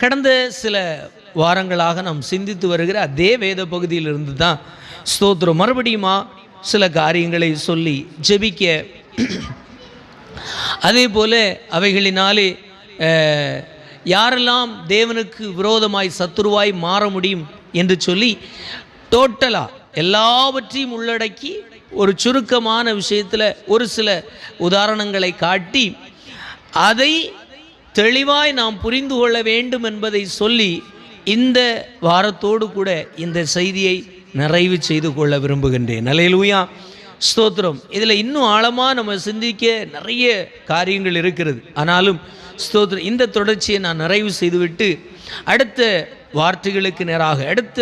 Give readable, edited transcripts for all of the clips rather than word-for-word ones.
கடந்த சில வாரங்களாக நாம் சிந்தித்து வருகிற அதே வேத பகுதியிலிருந்து தான் ஸ்தோத்திரம் மறுபடியுமா சில காரியங்களை சொல்லி ஜெபிக்க, அதே போல் அவைகளினாலே யாரெல்லாம் தேவனுக்கு விரோதமாய் சத்துருவாய் மாற முடியும் என்று சொல்லி டோட்டலாக எல்லாவற்றையும் உள்ளடக்கி ஒரு சுருக்கமான விஷயத்தில் ஒரு சில உதாரணங்களை காட்டி அதை தெளிவாய் நாம் புரிந்து கொள்ள வேண்டும் என்பதை சொல்லி இந்த வாரத்தோடு கூட இந்த செய்தியை நிறைவு செய்து கொள்ள விரும்புகின்றேன். அல்லேலூயா, ஸ்தோத்திரம். இதில் இன்னும் ஆழமாக நம்ம சிந்திக்க நிறைய காரியங்கள் இருக்கிறது. ஆனாலும் ஸ்தோத்திரம், இந்த தொடர்ச்சியை நான் நிறைவு செய்துவிட்டு அடுத்த வார்த்தைகளுக்கு நேராக, அடுத்த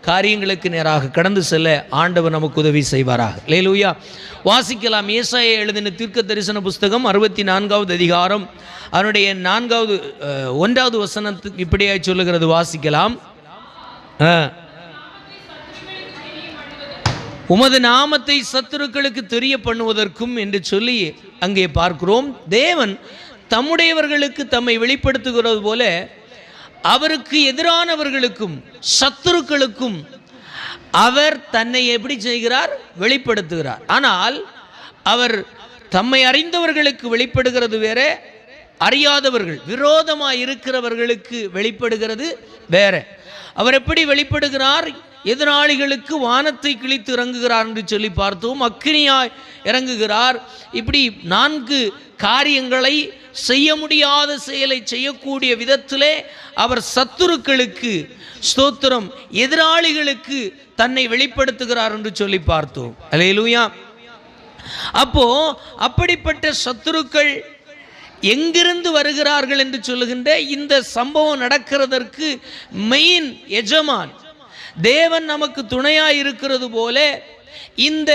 காரியங்களுக்கு நேராக கடந்து செல்ல ஆண்டவர் நமக்கு உதவி செய்வாராக. அல்லேலூயா. வாசிக்கலாம். ஏசாயா எழுதின தீர்க்க தரிசன புஸ்தகம் 64வது அதிகாரம் அதனுடைய 1வது வசனத்துக்கு இப்படியாய் சொல்லுகிறது. வாசிக்கலாம். உமது நாமத்தை சத்துருக்களுக்கு தெரிய பண்ணுவதற்கும் என்று சொல்லி அங்கே பார்க்கிறோம். தேவன் தம்முடையவர்களுக்கு தம்மை வெளிப்படுத்துகிறது போல அவருக்கு எதிரானவர்களுக்கும் சத்துருக்களுக்கும் அவர் தன்னை எப்படி செய்கிறார்? வெளிப்படுத்துகிறார். ஆனால் அவர் தம்மை அறிந்தவர்களுக்கு வெளிப்படுகிறது வேற, அறியாதவர்கள் விரோதமாக இருக்கிறவர்களுக்கு வெளிப்படுகிறது வேற. அவர் எப்படி வெளிப்படுகிறார்? எதிராளிகளுக்கு வானத்தை கிழித்து இறங்குகிறார் என்று சொல்லி பார்த்தோம். அக்கினியாய் இறங்குகிறார். இப்படி 4 காரியங்களை செய்ய முடியாத செயலை செய்யக்கூடிய விதத்திலே அவர் சத்துருக்களுக்கு, ஸ்தோத்திரம், எதிராளிகளுக்கு தன்னை வெளிப்படுத்துகிறார் என்று சொல்லி பார்த்தோம். அல்லேலூயா. அப்போ அப்படிப்பட்ட சத்துருக்கள் எங்கிருந்து வருகிறார்கள் என்று சொல்லுகின்ற இந்த சம்பவம் நடக்கிறதற்கு மெயின் எஜமான் தேவன் நமக்கு துணையாய் இருக்கிறது போல இந்த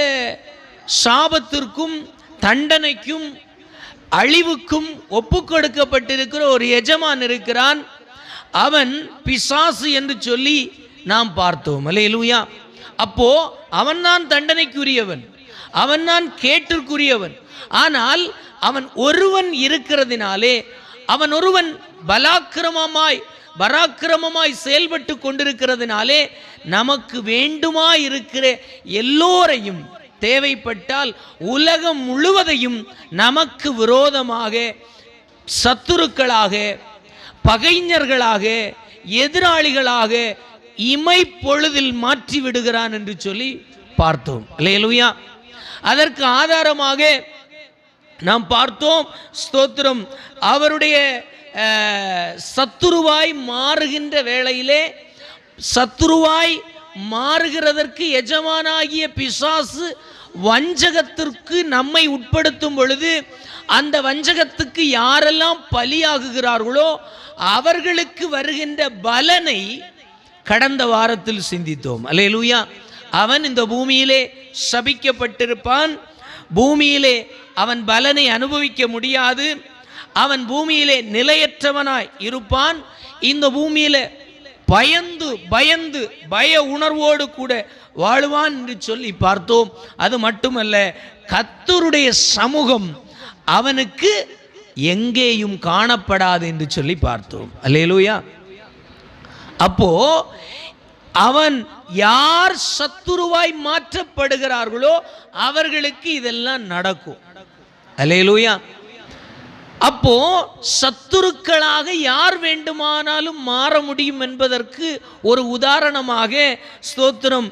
சாபத்திற்கும் தண்டனைக்கும் அழிவுக்கும் ஒப்பு கொடுக்கப்பட்டிருக்கிற ஒரு எஜமான் இருக்கிறான். அவன் பிசாசு என்று சொல்லி நாம் பார்த்தோம். அல்லேலூயா. அப்போ அவன்தான் தண்டனைக்குரியவன், அவன்தான் கேட்டிற்குரியவன். ஆனால் அவன் ஒருவன் இருக்கிறதினாலே, அவன் ஒருவன் பராக்கிரமமாய் செயல்பட்டு கொண்டிருக்கிறதுனாலே நமக்கு வேண்டுமாய் இருக்கிற எல்லோரையும், தேவைப்பட்டால் உலகம் முழுவதையும் நமக்கு விரோதமாக, சத்துருக்களாக, பகைஞர்களாக, எதிராளிகளாக இமைப்பொழுதில் மாற்றி விடுகிறான் என்று சொல்லி பார்த்தோம். அல்லேலூயா. அதற்கு ஆதாரமாக நாம் பார்த்தோம், ஸ்தோத்திரம், அவருடைய சத்துருவாய் மாறுகின்ற வேளையிலே, சத்துருவாய் மாறுகிறதற்கு எஜமானாகிய பிசாசு வஞ்சகத்திற்கு நம்மை உட்படுத்தும் பொழுது அந்த வஞ்சகத்துக்கு யாரெல்லாம் பலியாகுகிறார்களோ அவர்களுக்கு வருகின்ற பலனை கடந்த வாரத்தில் சிந்தித்தோம். அல்லேலூயா. அவன் இந்த பூமியிலே சபிக்கப்பட்டிருப்பான். பூமியிலே அவன் பலனை அனுபவிக்க முடியாது. அவன் பூமியிலே நிலையற்றவனாய் இருப்பான். இந்த பூமியிலே பயந்து பய உணர்வோடு கூட வாழுவான் என்று சொல்லி பார்த்தோம். அது மட்டுமல்ல, கர்த்தருடைய சமூகம் அவனுக்கு எங்கேயும் காணப்படாது என்று சொல்லி பார்த்தோம். அல்லேலூயா. அப்போ அவன் யார் சத்துருவாய் மாற்றப்படுகிறார்களோ அவர்களுக்கு இதெல்லாம் நடக்கும். அல்லேலூயா. அப்போ சத்துருக்களாக யார் வேண்டுமானாலும் மாற முடியும் என்பதற்கு ஒரு உதாரணமாக, ஸ்தோத்திரம்,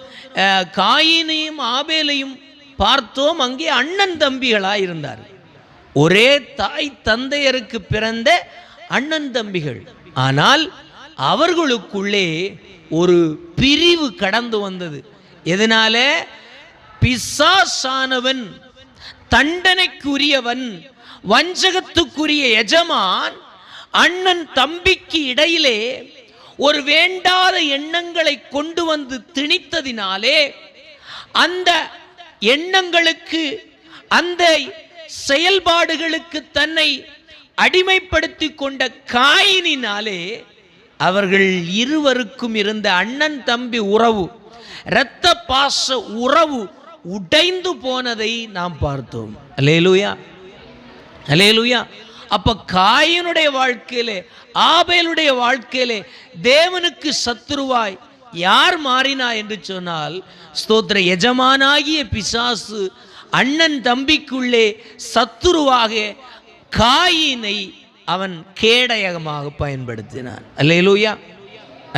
காயினையும் ஆபேலையும் பார்த்தோம். அங்கே அண்ணன் தம்பிகளாக இருந்தார். ஒரே தாய் தந்தையருக்கு பிறந்த அண்ணன் தம்பிகள். ஆனால் அவர்களுக்குள்ளே ஒரு பிரிவு கடந்து வந்தது. எதனால? பிசாசானவன், தண்டனைக்குரியவன், வஞ்சகத்துக்குரிய எஜமான் அண்ணன் தம்பிக்கு இடையிலே ஒரு வேண்டாத எண்ணங்களை கொண்டு வந்து திணித்ததினாலே, அந்த எண்ணங்களுக்கு, அந்த செயல்பாடுகளுக்கு தன்னை அடிமைப்படுத்தி கொண்ட காயினினாலே அவர்கள் இருவருக்கும் இருந்த அண்ணன் தம்பி உறவு, இரத்த பாச உறவு உடைந்து போனதை நாம் பார்த்தோம். அல்லேலூயா, அல்லேலூயா. அப்ப காயினுடைய வாழ்க்கையிலே, ஆபேலுடைய வாழ்க்கையிலே தேவனுக்கு சத்துருவாய் யார் மாறினா என்று சொன்னால், ஸ்தோத்திர, எஜமானாகிய பிசாசு அண்ணன் தம்பிக்குள்ளே சத்துருவாக காயினை அவன் கேடயமாக பயன்படுத்தினான். அல்லேலூயா,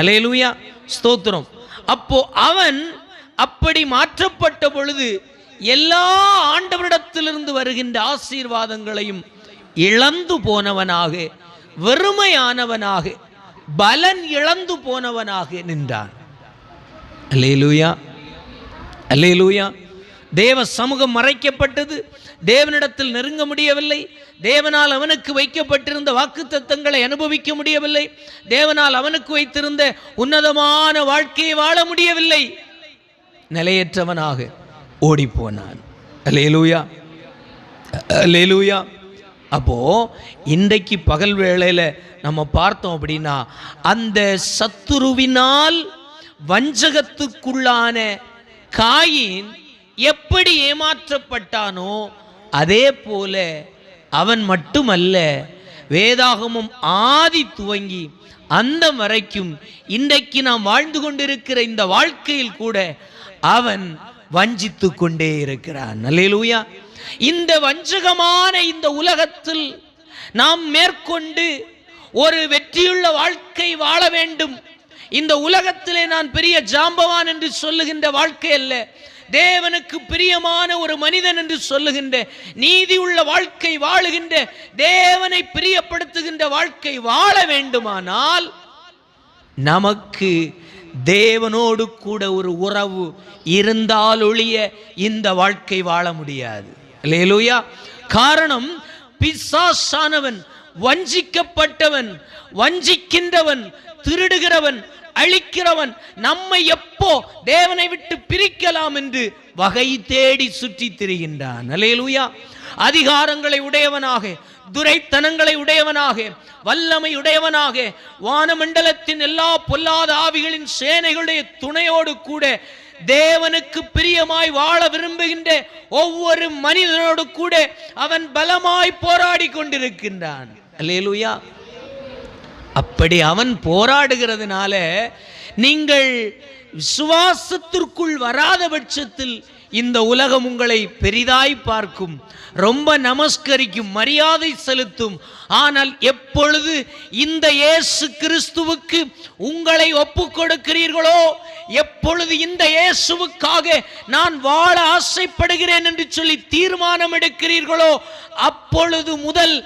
அல்லேலூயா, ஸ்தோத்திரம். அப்போ அவன் அப்படி மாற்றப்பட்ட பொழுது எல்லா ஆண்டவரிடத்திலிருந்து வருகின்ற ஆசீர்வாதங்களையும் இழந்து போனவனாக, வெறுமையானவனாக, பலன் இழந்து போனவனாக நின்றான். அல்லேலூயா, அல்லேலூயா. தேவ சமூகம் மறைக்கப்பட்டது, தேவனிடத்தில் நெருங்க முடியவில்லை, தேவனால் அவனுக்கு வைக்கப்பட்டிருந்த வாக்குத்தத்தங்களை அனுபவிக்க முடியவில்லை, தேவனால் அவனுக்கு வைத்திருந்த உன்னதமான வாழ்க்கையை வாழ முடியவில்லை, நிலையற்றவனாக ஓடிப்போனான். அல்லேலூயா, அல்லேலூயா. அப்போ இன்றைக்கு பகல் வேளையில் நம்ம பார்த்தோம் அப்படின்னா, அந்த சத்துருவினால் வஞ்சகத்துக்குள்ளான காயின் எப்படி ஏமாற்றப்பட்டானோ அதே போல அவன் மட்டுமல்ல, வேதாகமம் ஆதி துவங்கி அந்த வரைக்கும் இன்றைக்கு நாம் வாழ்ந்து கொண்டிருக்கிற இந்த வாழ்க்கையில் கூட அவன் வஞ்சித்து கொண்டே இருக்கிறான். அல்லேலூயா. இந்த வஞ்சகமான இந்த உலகத்தில் நாம் மேற்கொண்டு ஒரு வெற்றியுள்ள வாழ்க்கை வாழ வேண்டும். இந்த உலகத்திலே நான் பெரிய ஜாம்பவான் என்று சொல்லுகின்ற வாழ்க்கை அல்ல, தேவனுக்கு பிரியமான ஒரு மனிதன் என்று சொல்லுகின்ற நீதி உள்ள வாழ்க்கை வாழுகின்ற, தேவனை பிரியப்படுத்துகின்ற வாழ்க்கை வாழ வேண்டுமானால் நமக்கு தேவனோடு கூட ஒரு உறவு இருந்தால் ஒழிய இந்த வாழ்க்கை வாழ முடியாது. அல்லேலூயா. காரணம், பிசாசானவன், வஞ்சிக்கப்பட்டவன், வஞ்சிக்கின்றவன், திருடுகிறவன், அழிக்கிறவன் நம்மை எப்போ தேவனை விட்டு பிரிக்கலாம் என்று வகை தேடி சுற்றி திரிகின்றான். அல்லேலூயா. அதிகாரங்களை உடையவனாக, துரைத்தனங்களை உடையவனாக, வல்லமை உடையவனாக, வானமண்டலத்தின் எல்லா பொல்லாத ஆவிகளின் சேனைகளுடைய துணையோடு கூட தேவனுக்கு பிரியமாய் வாழ விரும்புகின்ற ஒவ்வொரு மனிதனோடு கூட அவன் பலமாய் போராடி கொண்டிருக்கின்றான். அல்லேலூயா. அப்படி அவன் போராடுகிறதுனால நீங்கள் விசுவாசத்திற்குள் வராத பட்சத்தில் இந்த உலகம் உங்களை பெரிதாய் பார்க்கும், ரொம்ப நமஸ்கரிக்கும், மரியாதை செலுத்தும். ஆனால் எப்பொழுது இந்த இயேசு கிறிஸ்துவுக்கு உங்களை ஒப்புக் கொடுக்கிறீர்களோ, எப்பொழுது இந்த இயேசுவுக்காக நான் வாழ ஆசைப்படுகிறேன் என்று சொல்லி தீர்மானம் எடுக்கிறீர்களோ, அப்பொழுது முதல்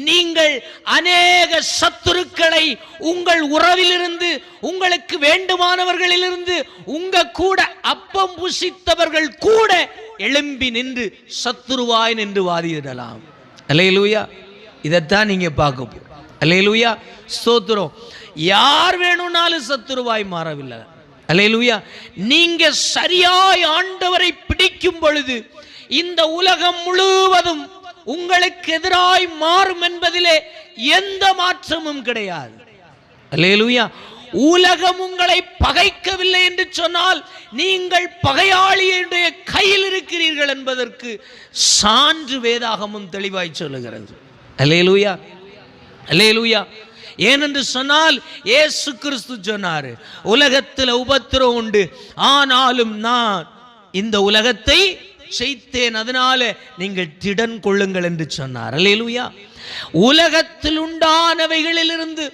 நீங்கள் அநேக சத்துருக்களை உங்கள் உறவிலிருந்து, உங்களுக்கு வேண்டுமானவர்களிலிருந்து, உங்க கூட அப்பம் புசித்தவர்கள் கூட எழும்பி நின்று சத்துருவாய் நின்று வாதிடலாம். அல்லேலூயா. இதைத்தான் நீங்க பார்க்க போ. அல்லேலூயா, ஸ்தோத்திரம். யார் வேணும்னாலும் சத்துருவாய் மாறவில்லை. அல்லேலூயா. நீங்க சரியாய் ஆண்டவரை பிடிக்கும் பொழுது இந்த உலகம் முழுவதும் உங்களுக்கு எதிராய் மாறும் என்பதிலே எந்த மாற்றமும் கிடையாது. அல்லேலூயா. உலகம் உங்களை பகைக்கவில்லை என்று சொன்னால் நீங்கள் பகையாளியுடைய கையில் இருக்கிறீர்கள் என்பதற்கு சான்று வேதாகமும் தெளிவாய் சொல்லுகிறது. அல்லேலூயா, அல்லேலூயா. ஏனென்று சொன்னால் இயேசு கிறிஸ்து சொன்னார், உலகத்தில் உபத்திரம் உண்டு, ஆனாலும் நான் இந்த உலகத்தை செய்தேன், அதனால நீங்கள் திடன் கொள்ளுங்கள் என்று சொன்னார். அல்லேலூயா. உலகத்தில் உண்டானவைகளிலிருந்து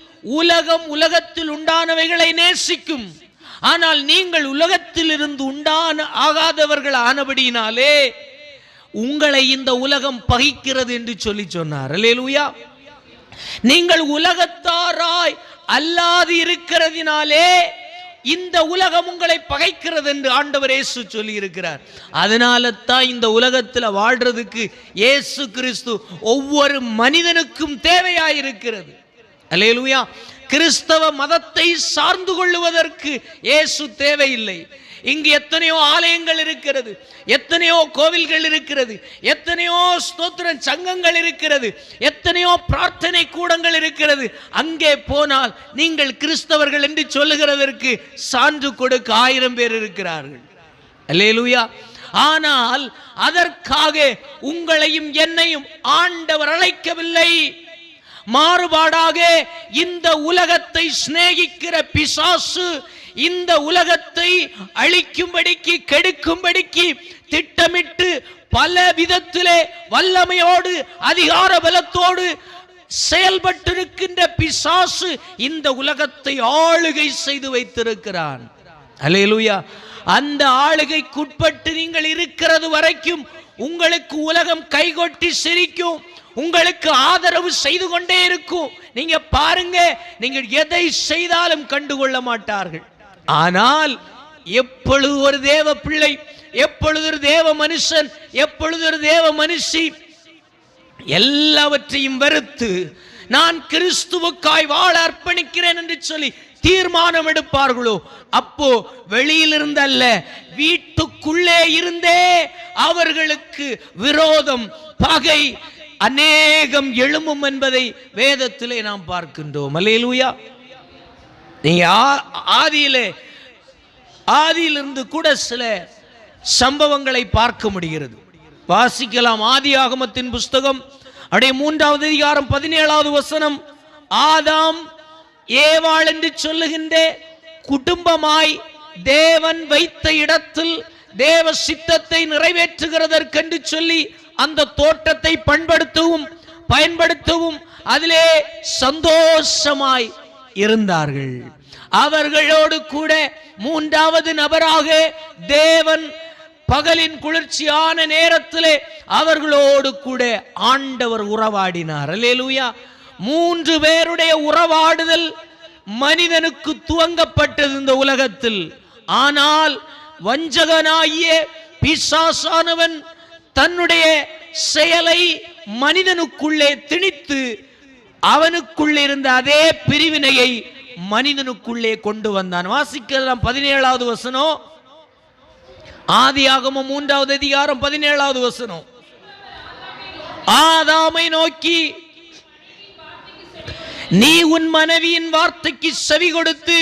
உலகத்தில் உண்டானவைகளை நேசிக்கும், ஆனால் நீங்கள் உலகத்தில் இருந்து ஆகாதவர்கள் ஆனபடியினாலே உங்களை இந்த உலகம் பகைக்கிறது என்று சொல்லி சொன்னார். அல்லேலூயா. நீங்கள் உலகத்தாராய் அல்லாது இருக்கிறதினாலே இந்த உலகம் உங்களை பகைக்கிறது என்று ஆண்டவர் இயேசு சொல்லி இருக்கிறார். அதனால தான் இந்த உலகத்தில் வாழ்றதுக்கு இயேசு கிறிஸ்து ஒவ்வொரு மனிதனுக்கும் தேவையாயிருக்கிறது. அல்லேலூயா. கிறிஸ்தவ மதத்தை சார்ந்து கொள்ளுவதற்கு இயேசு தேவையில்லை. இங்கு எத்தனையோ ஆலயங்கள் இருக்கிறது, எத்தனையோ கோவில்கள் இருக்கிறது, எத்தனையோ ஸ்தோத்திர சங்கங்கள் இருக்கிறது, எத்தனையோ பிரார்த்தனை கூடங்கள் இருக்கிறது. அங்கே போனால் நீங்கள் கிறிஸ்தவர்கள் என்று சொல்லுகிறதற்கு சான்று கொடுக்க 1000 பேர் இருக்கிறார்கள். அல்லேலூயா. ஆனால் அதற்காக உங்களையும் என்னையும் ஆண்டவர் அழைக்கவில்லை. மாறுபாடாக இந்த உலகத்தை சிநேகிக்கிற பிசாசு இந்த உலகத்தை அழிக்கும்படிக்கு கெடுக்கும்படிக்கு திட்டமிட்டு பல விதத்திலே வல்லமையோடு அதிகார பலத்தோடு செயல்பட்டிருக்கின்ற பிசாசு இந்த உலகத்தை ஆளுகை செய்து வைத்திருக்கிறான். அல்லேலூயா. அந்த ஆளுகைக்குட்பட்டு நீங்கள் இருக்கிறது வரைக்கும் உங்களுக்கு உலகம் கைகொட்டி சிரிக்கும், உங்களுக்கு ஆதரவு செய்து கொண்டே இருக்கும். நீங்க பாருங்க, நீங்கள் எதை செய்தாலும் கண்டுகொள்ள மாட்டார்கள். ஆனால் எப்பொழுது ஒரு தேவ பிள்ளை, எப்பொழுது ஒரு தேவ மனுஷன், எப்பொழுது ஒரு தேவ மனுஷி எல்லாவற்றையும் வெறுத்து நான் கிறிஸ்துவுக்காய் வாழ அர்ப்பணிக்கிறேன் என்று சொல்லி தீர்மானம் எடுப்பார்களோ, அப்போ வெளியிலிருந்து அல்ல, வீட்டுக்குள்ளே இருந்தே அவர்களுக்கு விரோதம், பகை அநேகம் எழும்பும் என்பதை வேதத்திலே நாம் பார்க்கின்றோம். அல்லேலூயா. நீங்க ஆதியிலிருந்து கூட சில சம்பவங்களை பார்க்க முடிகிறது. வாசிக்கலாம். ஆதியாகமத்தின் புஸ்தகம் 3வது அதிகாரம் 17வது வசனம். ஆதாம் ஏவாள் என்று சொல்லுகின்ற குடும்பமாய் தேவன் வைத்த இடத்தில் தேவ சித்தத்தை நிறைவேற்றுகிறதற்கென்று சொல்லி அந்த தோட்டத்தை பயன்படுத்தவும் அதிலே சந்தோஷமாய் இருந்தார்கள். அவர்களோடு கூட 3வது நபராக தேவன் பகலின் குளிர்ச்சியான நேரத்திலே அவர்களோடு கூட ஆண்டவர் உறவாடினார். அல்லேலூயா. 3 பேருடைய உறவாடுதல் மனிதனுக்கு துவங்கப்பட்டது இந்த உலகத்தில். ஆனால் வஞ்சகனாகிய பிசாசானவன் தன்னுடைய செயலை மனிதனுக்குள்ளே திணித்து அவனுக்குள்ளே இருந்த அதே பிரிவினையை மனிதனுக்குள்ளே கொண்டு வந்தான். வாசிக்கலாம். 17வது வசனம். ஆதியாகமம் 3வது அதிகாரம் 17வது வசனம். ஆதாமை நோக்கி, நீ உன் மனைவியின் வார்த்தைக்கு செவி கொடுத்து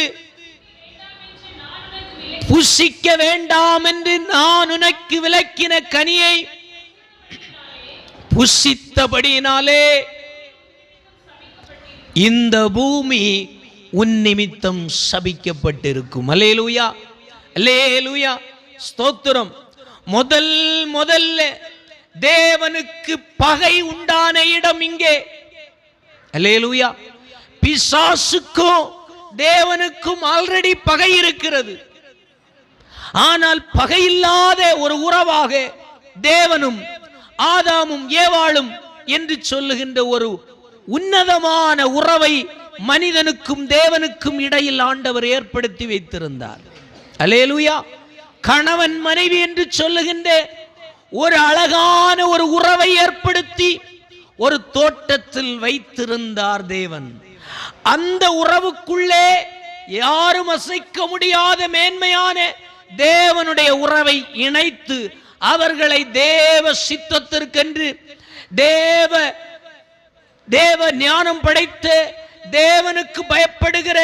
புசிக்க வேண்டாம் என்று நான் உனக்கு விலக்கின கனியை புசித்தபடியினாலே இந்த பூமி உன் நிமித்தம் சபிக்கப்பட்டிருக்கும். அல்லேலூயா, அல்லேலூயா, ஸ்தோத்திரம். முதல்ல தேவனுக்கு பகை உண்டான இடம் இங்கே. அல்லேலூயா. பிசாசுக்கும் தேவனுக்கும் ஆல்ரெடி பகை இருக்கிறது. ஆனால் பகையில்லாத ஒரு உறவாக தேவனும் ஆதாமும் ஏவாளும் என்று சொல்லுகின்ற ஒரு உன்னதமான உறவை மனிதனுக்கும் தேவனுக்கும் இடையில் ஆண்டவர் ஏற்படுத்தி வைத்திருந்தார். அல்லேலூயா. கணவன் மனைவி என்று சொல்லுகின்ற ஒரு அழகான ஒரு உறவை ஏற்படுத்தி ஒரு தோட்டத்தில் வைத்திருந்தார் தேவன். அந்த உறவுக்குள்ளே யாரும் அசைக்க முடியாத மேன்மையான தேவனுடைய உறவை இணைத்து அவர்களை தேவ சித்தத்திற்கென்று தேவ ஞானம் படைத்த, தேவனுக்கு பயப்படுகிற,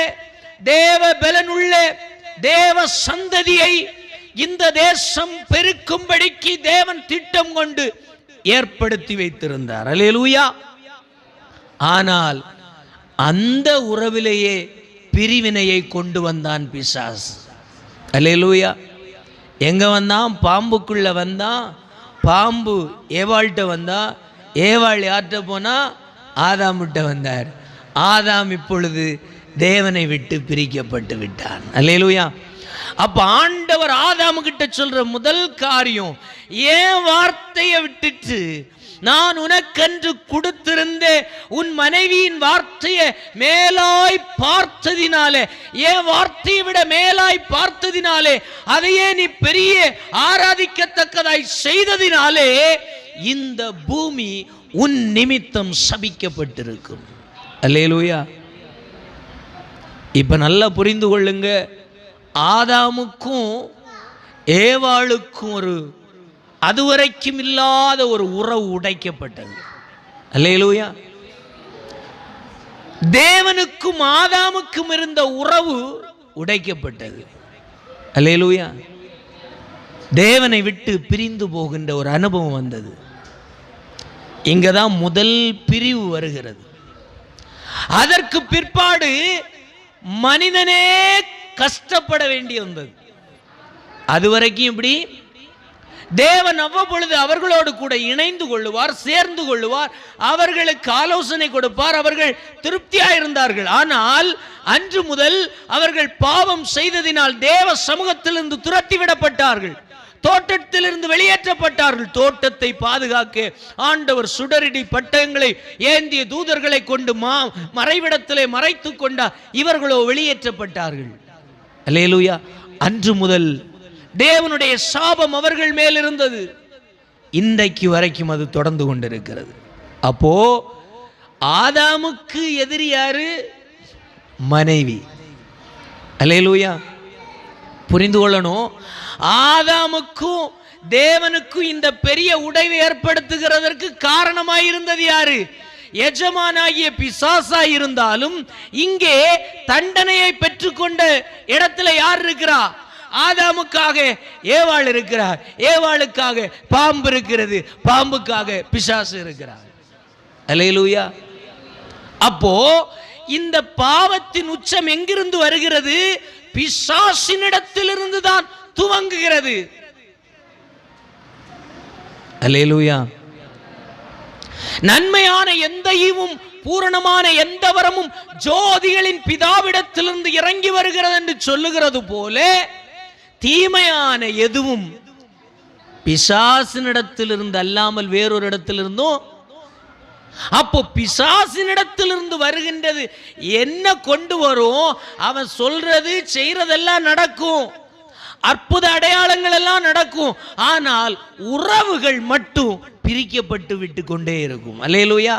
தேவ பலனுள்ள தேவ சந்ததியை இந்த தேசம் பெருக்கும்படிக்கு தேவன் திட்டம் கொண்டு ஏற்படுத்தி வைத்திருந்தார். அல்லேலூயா. ஆனால் அந்த உறவிலேயே பிரிவினையை கொண்டு வந்தான் பிசாசு. அல்லேலூயா. எங்க வந்தான்? பாம்புக்குள்ள வந்தான். பாம்பு ஏவாள்கிட்ட வந்தா, ஏவாள் யார்கிட்ட போனா? ஆதாம்கிட்ட வந்தார். ஆதாம் இப்பொழுது தேவனை விட்டு பிரிக்கப்பட்டு விட்டான். அல்லேலூயா. அப்ப ஆண்டவர் ஆதாம் கிட்ட சொல்ற முதல் காரியம், ஏன் வார்த்தையை விட்டுட்டு நான் உனக்கென்று கொடுத்திருந்த உன் மனைவியின் வார்த்தையை மேலாய் பார்த்ததினாலே, என் வார்த்தையை விட மேலாய் பார்த்ததினாலே, அதையே நீ பெரிய ஆராதிக்கத்தக்கதாய் செய்ததினாலே இந்த பூமி உன் நிமித்தம் சபிக்கப்பட்டிருக்கும். அல்லேலூயா. இப்ப நல்லா புரிந்து கொள்ளுங்க. ஆதாமுக்கும் ஏவாளுக்கும் ஒரு அதுவரைக்கும் இல்லாத ஒரு உறவு உடைக்கப்பட்டது. அல்லேலூயா. தேவனுக்கும் ஆதாமுக்கும் இருந்த உறவு உடைக்கப்பட்டது. அல்லேலூயா. தேவனை விட்டு பிரிந்து போகின்ற ஒரு அனுபவம் வந்தது. இங்கதான் முதல் பிரிவு வருகிறது. அதற்கு பிற்பாடு மனிதனே கஷ்டப்பட வேண்டி வந்தது. அதுவரைக்கும் இப்படி தேவன் அவ்வப்பொழுது அவர்களோடு கூட இணைந்து கொள்ளுவார், சேர்ந்து கொள்ளுவார், அவர்களுக்கு ஆலோசனை கொடுப்பார், அவர்கள் திருப்தியாயிருந்தார்கள். ஆனால் அன்று முதல் அவர்கள் பாவம் செய்ததினால் தேவ சமூகத்திலிருந்து துரத்திவிடப்பட்டார்கள், தோட்டத்திலிருந்து வெளியேற்றப்பட்டார்கள். தோட்டத்தை பாதுகாக்க ஆண்டவர் சுடரிடி பட்டயங்களை ஏந்திய தூதர்களை கொண்டு மறைவிடத்திலே மறைத்து கொண்டார். இவர்களோ வெளியேற்றப்பட்டார்கள். அல்லேலூயா. அன்று முதல் தேவனுடைய சாபம் அவர்கள் மேல் இருந்தது. இன்றைக்கு வரைக்கும் அது தொடர்ந்து கொண்டிருக்கிறது. அப்போ ஆதாமுக்கு எதிரி யாரு? மனைவி. அல்லேலூயா. புரிந்து கொள்ளணும். ஆதாமுக்கும் தேவனுக்கும் இந்த பெரிய உடைவை ஏற்படுத்துகிறதற்கு காரணமாயிருந்தது யாரு? எஜமானாகிய பிசாசாய் இருந்தாலும் இங்கே தண்டனையை பெற்றுக்கொண்ட இடத்துல யார் இருக்கிறா? ஆதாமுக்காக ஏவாள் இருக்கிறார், ஏவாளுக்காக பாம்பு இருக்கிறது, பாம்புக்காக பிசாசு இருக்கிறார். அல்லேலூயா. அப்போ இந்த பாவத்தின் உச்சம் எங்கிருந்து வருகிறது? பிசாசினிடத்திலிருந்து தான் துவங்குகிறது. அல்லேலூயா. நன்மையான எந்த ஈவும் பூரணமான எந்த வரமும் ஜோதிகளின் பிதாவிடத்திலிருந்து இறங்கி வருகிறது என்று சொல்லுகிறது போல தீமையான எதுவும் பிசாசினிடத்திலிருந்து அல்லாமல் வேறொரு இடத்திலிருந்தும். அப்போ பிசாசினிடத்திலிருந்து வருகின்றது என்ன கொண்டு வரும்? அவன் சொல்றது செய்யறதெல்லாம் நடக்கும், அற்புத அடையாளங்கள் எல்லாம் நடக்கும். ஆனால் உறவுகள் மட்டும் பிரிக்கப்பட்டு விட்டு கொண்டே இருக்கும். அல்லேலூயா.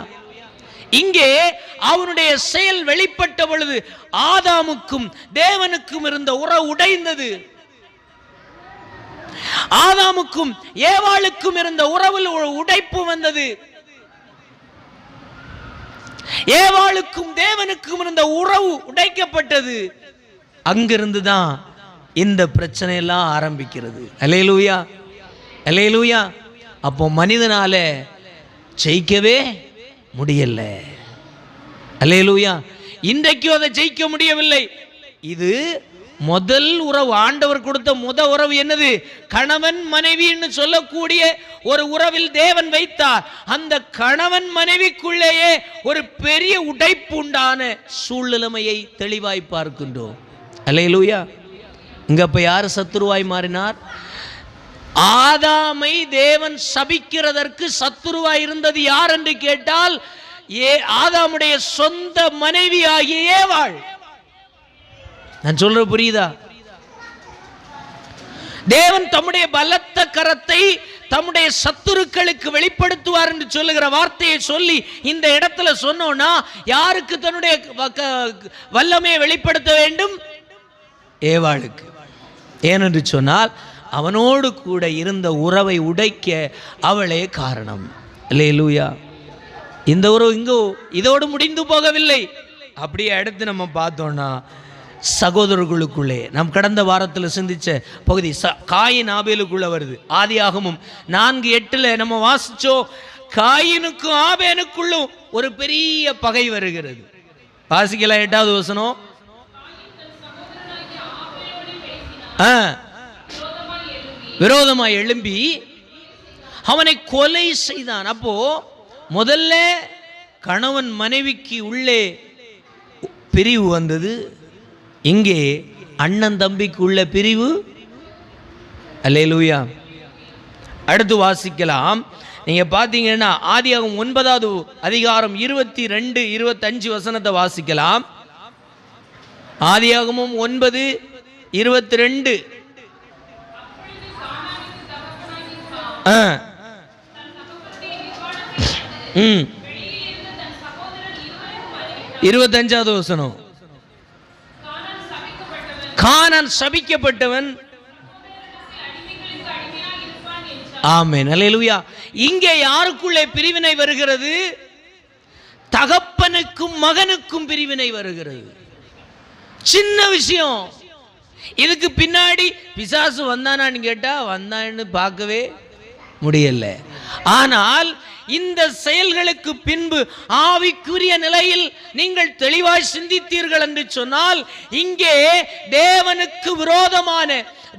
இங்கே அவனுடைய செயல் வெளிப்பட்ட பொழுது ஆதாமுக்கும் தேவனுக்கும் இருந்த உறவு உடைந்தது. ஆதாமுக்கும் ஏவாளுக்கும் இருந்த உறவில் உடைப்பு வந்தது. ஏவாளுக்கும் தேவனுக்கும் இருந்த உறவு உடைக்கப்பட்டது. அங்கிருந்து தான் இந்த பிரச்சனை எல்லாம் ஆரம்பிக்கிறது. அல்லேலூயா. அல்லேலூயா. அப்போ மனிதனால ஜெயிக்கவே முடியல. அல்லேலூயா. இன்றைக்கு அதை ஜெயிக்க முடியவில்லை. இது முதல் உறவு, ஆண்டவர் கொடுத்த முதல் உறவு என்னது? கணவன் மனைவின்னு சொல்லக்கூடிய ஒரு உறவில் தேவன் வைத்தார். அந்த கணவன் மனைவிக்குள்ளேயே ஒரு பெரிய உடைப்பு உண்டான சூழ்நிலைமையை தெளிவாய் பார்க்கின்றோம். அல்லேலூயா. இங்க அப்ப யார் சத்துருவாய் மாறினார்? ஆதாமை தேவன் சபிக்கிறதற்கு சத்துருவாய் இருந்தது யார் என்று கேட்டால் ஆதாமுடைய சொந்த மனைவி ஆகிய ஏவாள். நான் சொல்ற புரியுதா? தேவன் தம்முடைய பலத்த கரத்தை தம்முடைய சத்துருக்களுக்கு வெளிப்படுத்துவார் என்று சொல்லுகிற வார்த்தையை சொல்லி இந்த இடத்துல சொன்னோம்னா யாருக்கு தன்னுடைய வல்லமையை வெளிப்படுத்த வேண்டும்? ஏவாளுக்கு. ஏனென்று சொன்னால் அவனோடு கூட இருந்த உறவை உடைக்க அவளே காரணம். அல்லேலூயா. இந்த உறவு இங்கோ இதோடு முடிந்து போகவில்லை. அப்படியே அடுத்து நம்ம பார்த்தோம்னா சகோதரர்களுக்குள்ளே நாம் கடந்த வாரத்தில் சிந்திச்ச பகுதி காயின் ஆபேலுக்குள்ள வருது. ஆதியாகமம் 4:8 நம்ம வாசிச்சோம். காயினுக்கும் ஆபேலுக்குள்ளும் ஒரு பெரிய பகை வருகிறது. வாசிக்கலாம் 8வது வசனம். விரோதமாய் எழும்பி அவனை கொலை செய்தான். அப்போ முதல்ல கணவன் மனைவிக்கு உள்ளே பிரிவு வந்தது. இங்கே அண்ணன் தம்பிக்கு உள்ள பிரிவு. அல்லேலூயா. அடுத்து வாசிக்கலாம். நீங்க பாத்தீங்கன்னா ஆதியாகமம் 9வது அதிகாரம் 22, 25 வசனத்தை வாசிக்கலாம். ஆதியாகமம் 9:22. 25வது வசனம். கானான் சபிக்கப்பட்டவன். ஆமென். அல்லேலூயா. இங்கே யாருக்குள்ளே பிரிவினை வருகிறது? தகப்பனுக்கும் மகனுக்கும் பிரிவினை வருகிறது. சின்ன விஷயம். இதுக்கு பின்னாடி பிசாசு வந்தானான்னு கேட்டா வந்தான்னு பார்க்கவே முடியல. ஆனால் இந்த செயல்களுக்கு பின்பு ஆவிக்குரிய நிலையில் நீங்கள் தெளிவாய் சிந்தித்தீர்கள் என்று சொன்னால், இங்கே தேவனுக்கு விரோதமான,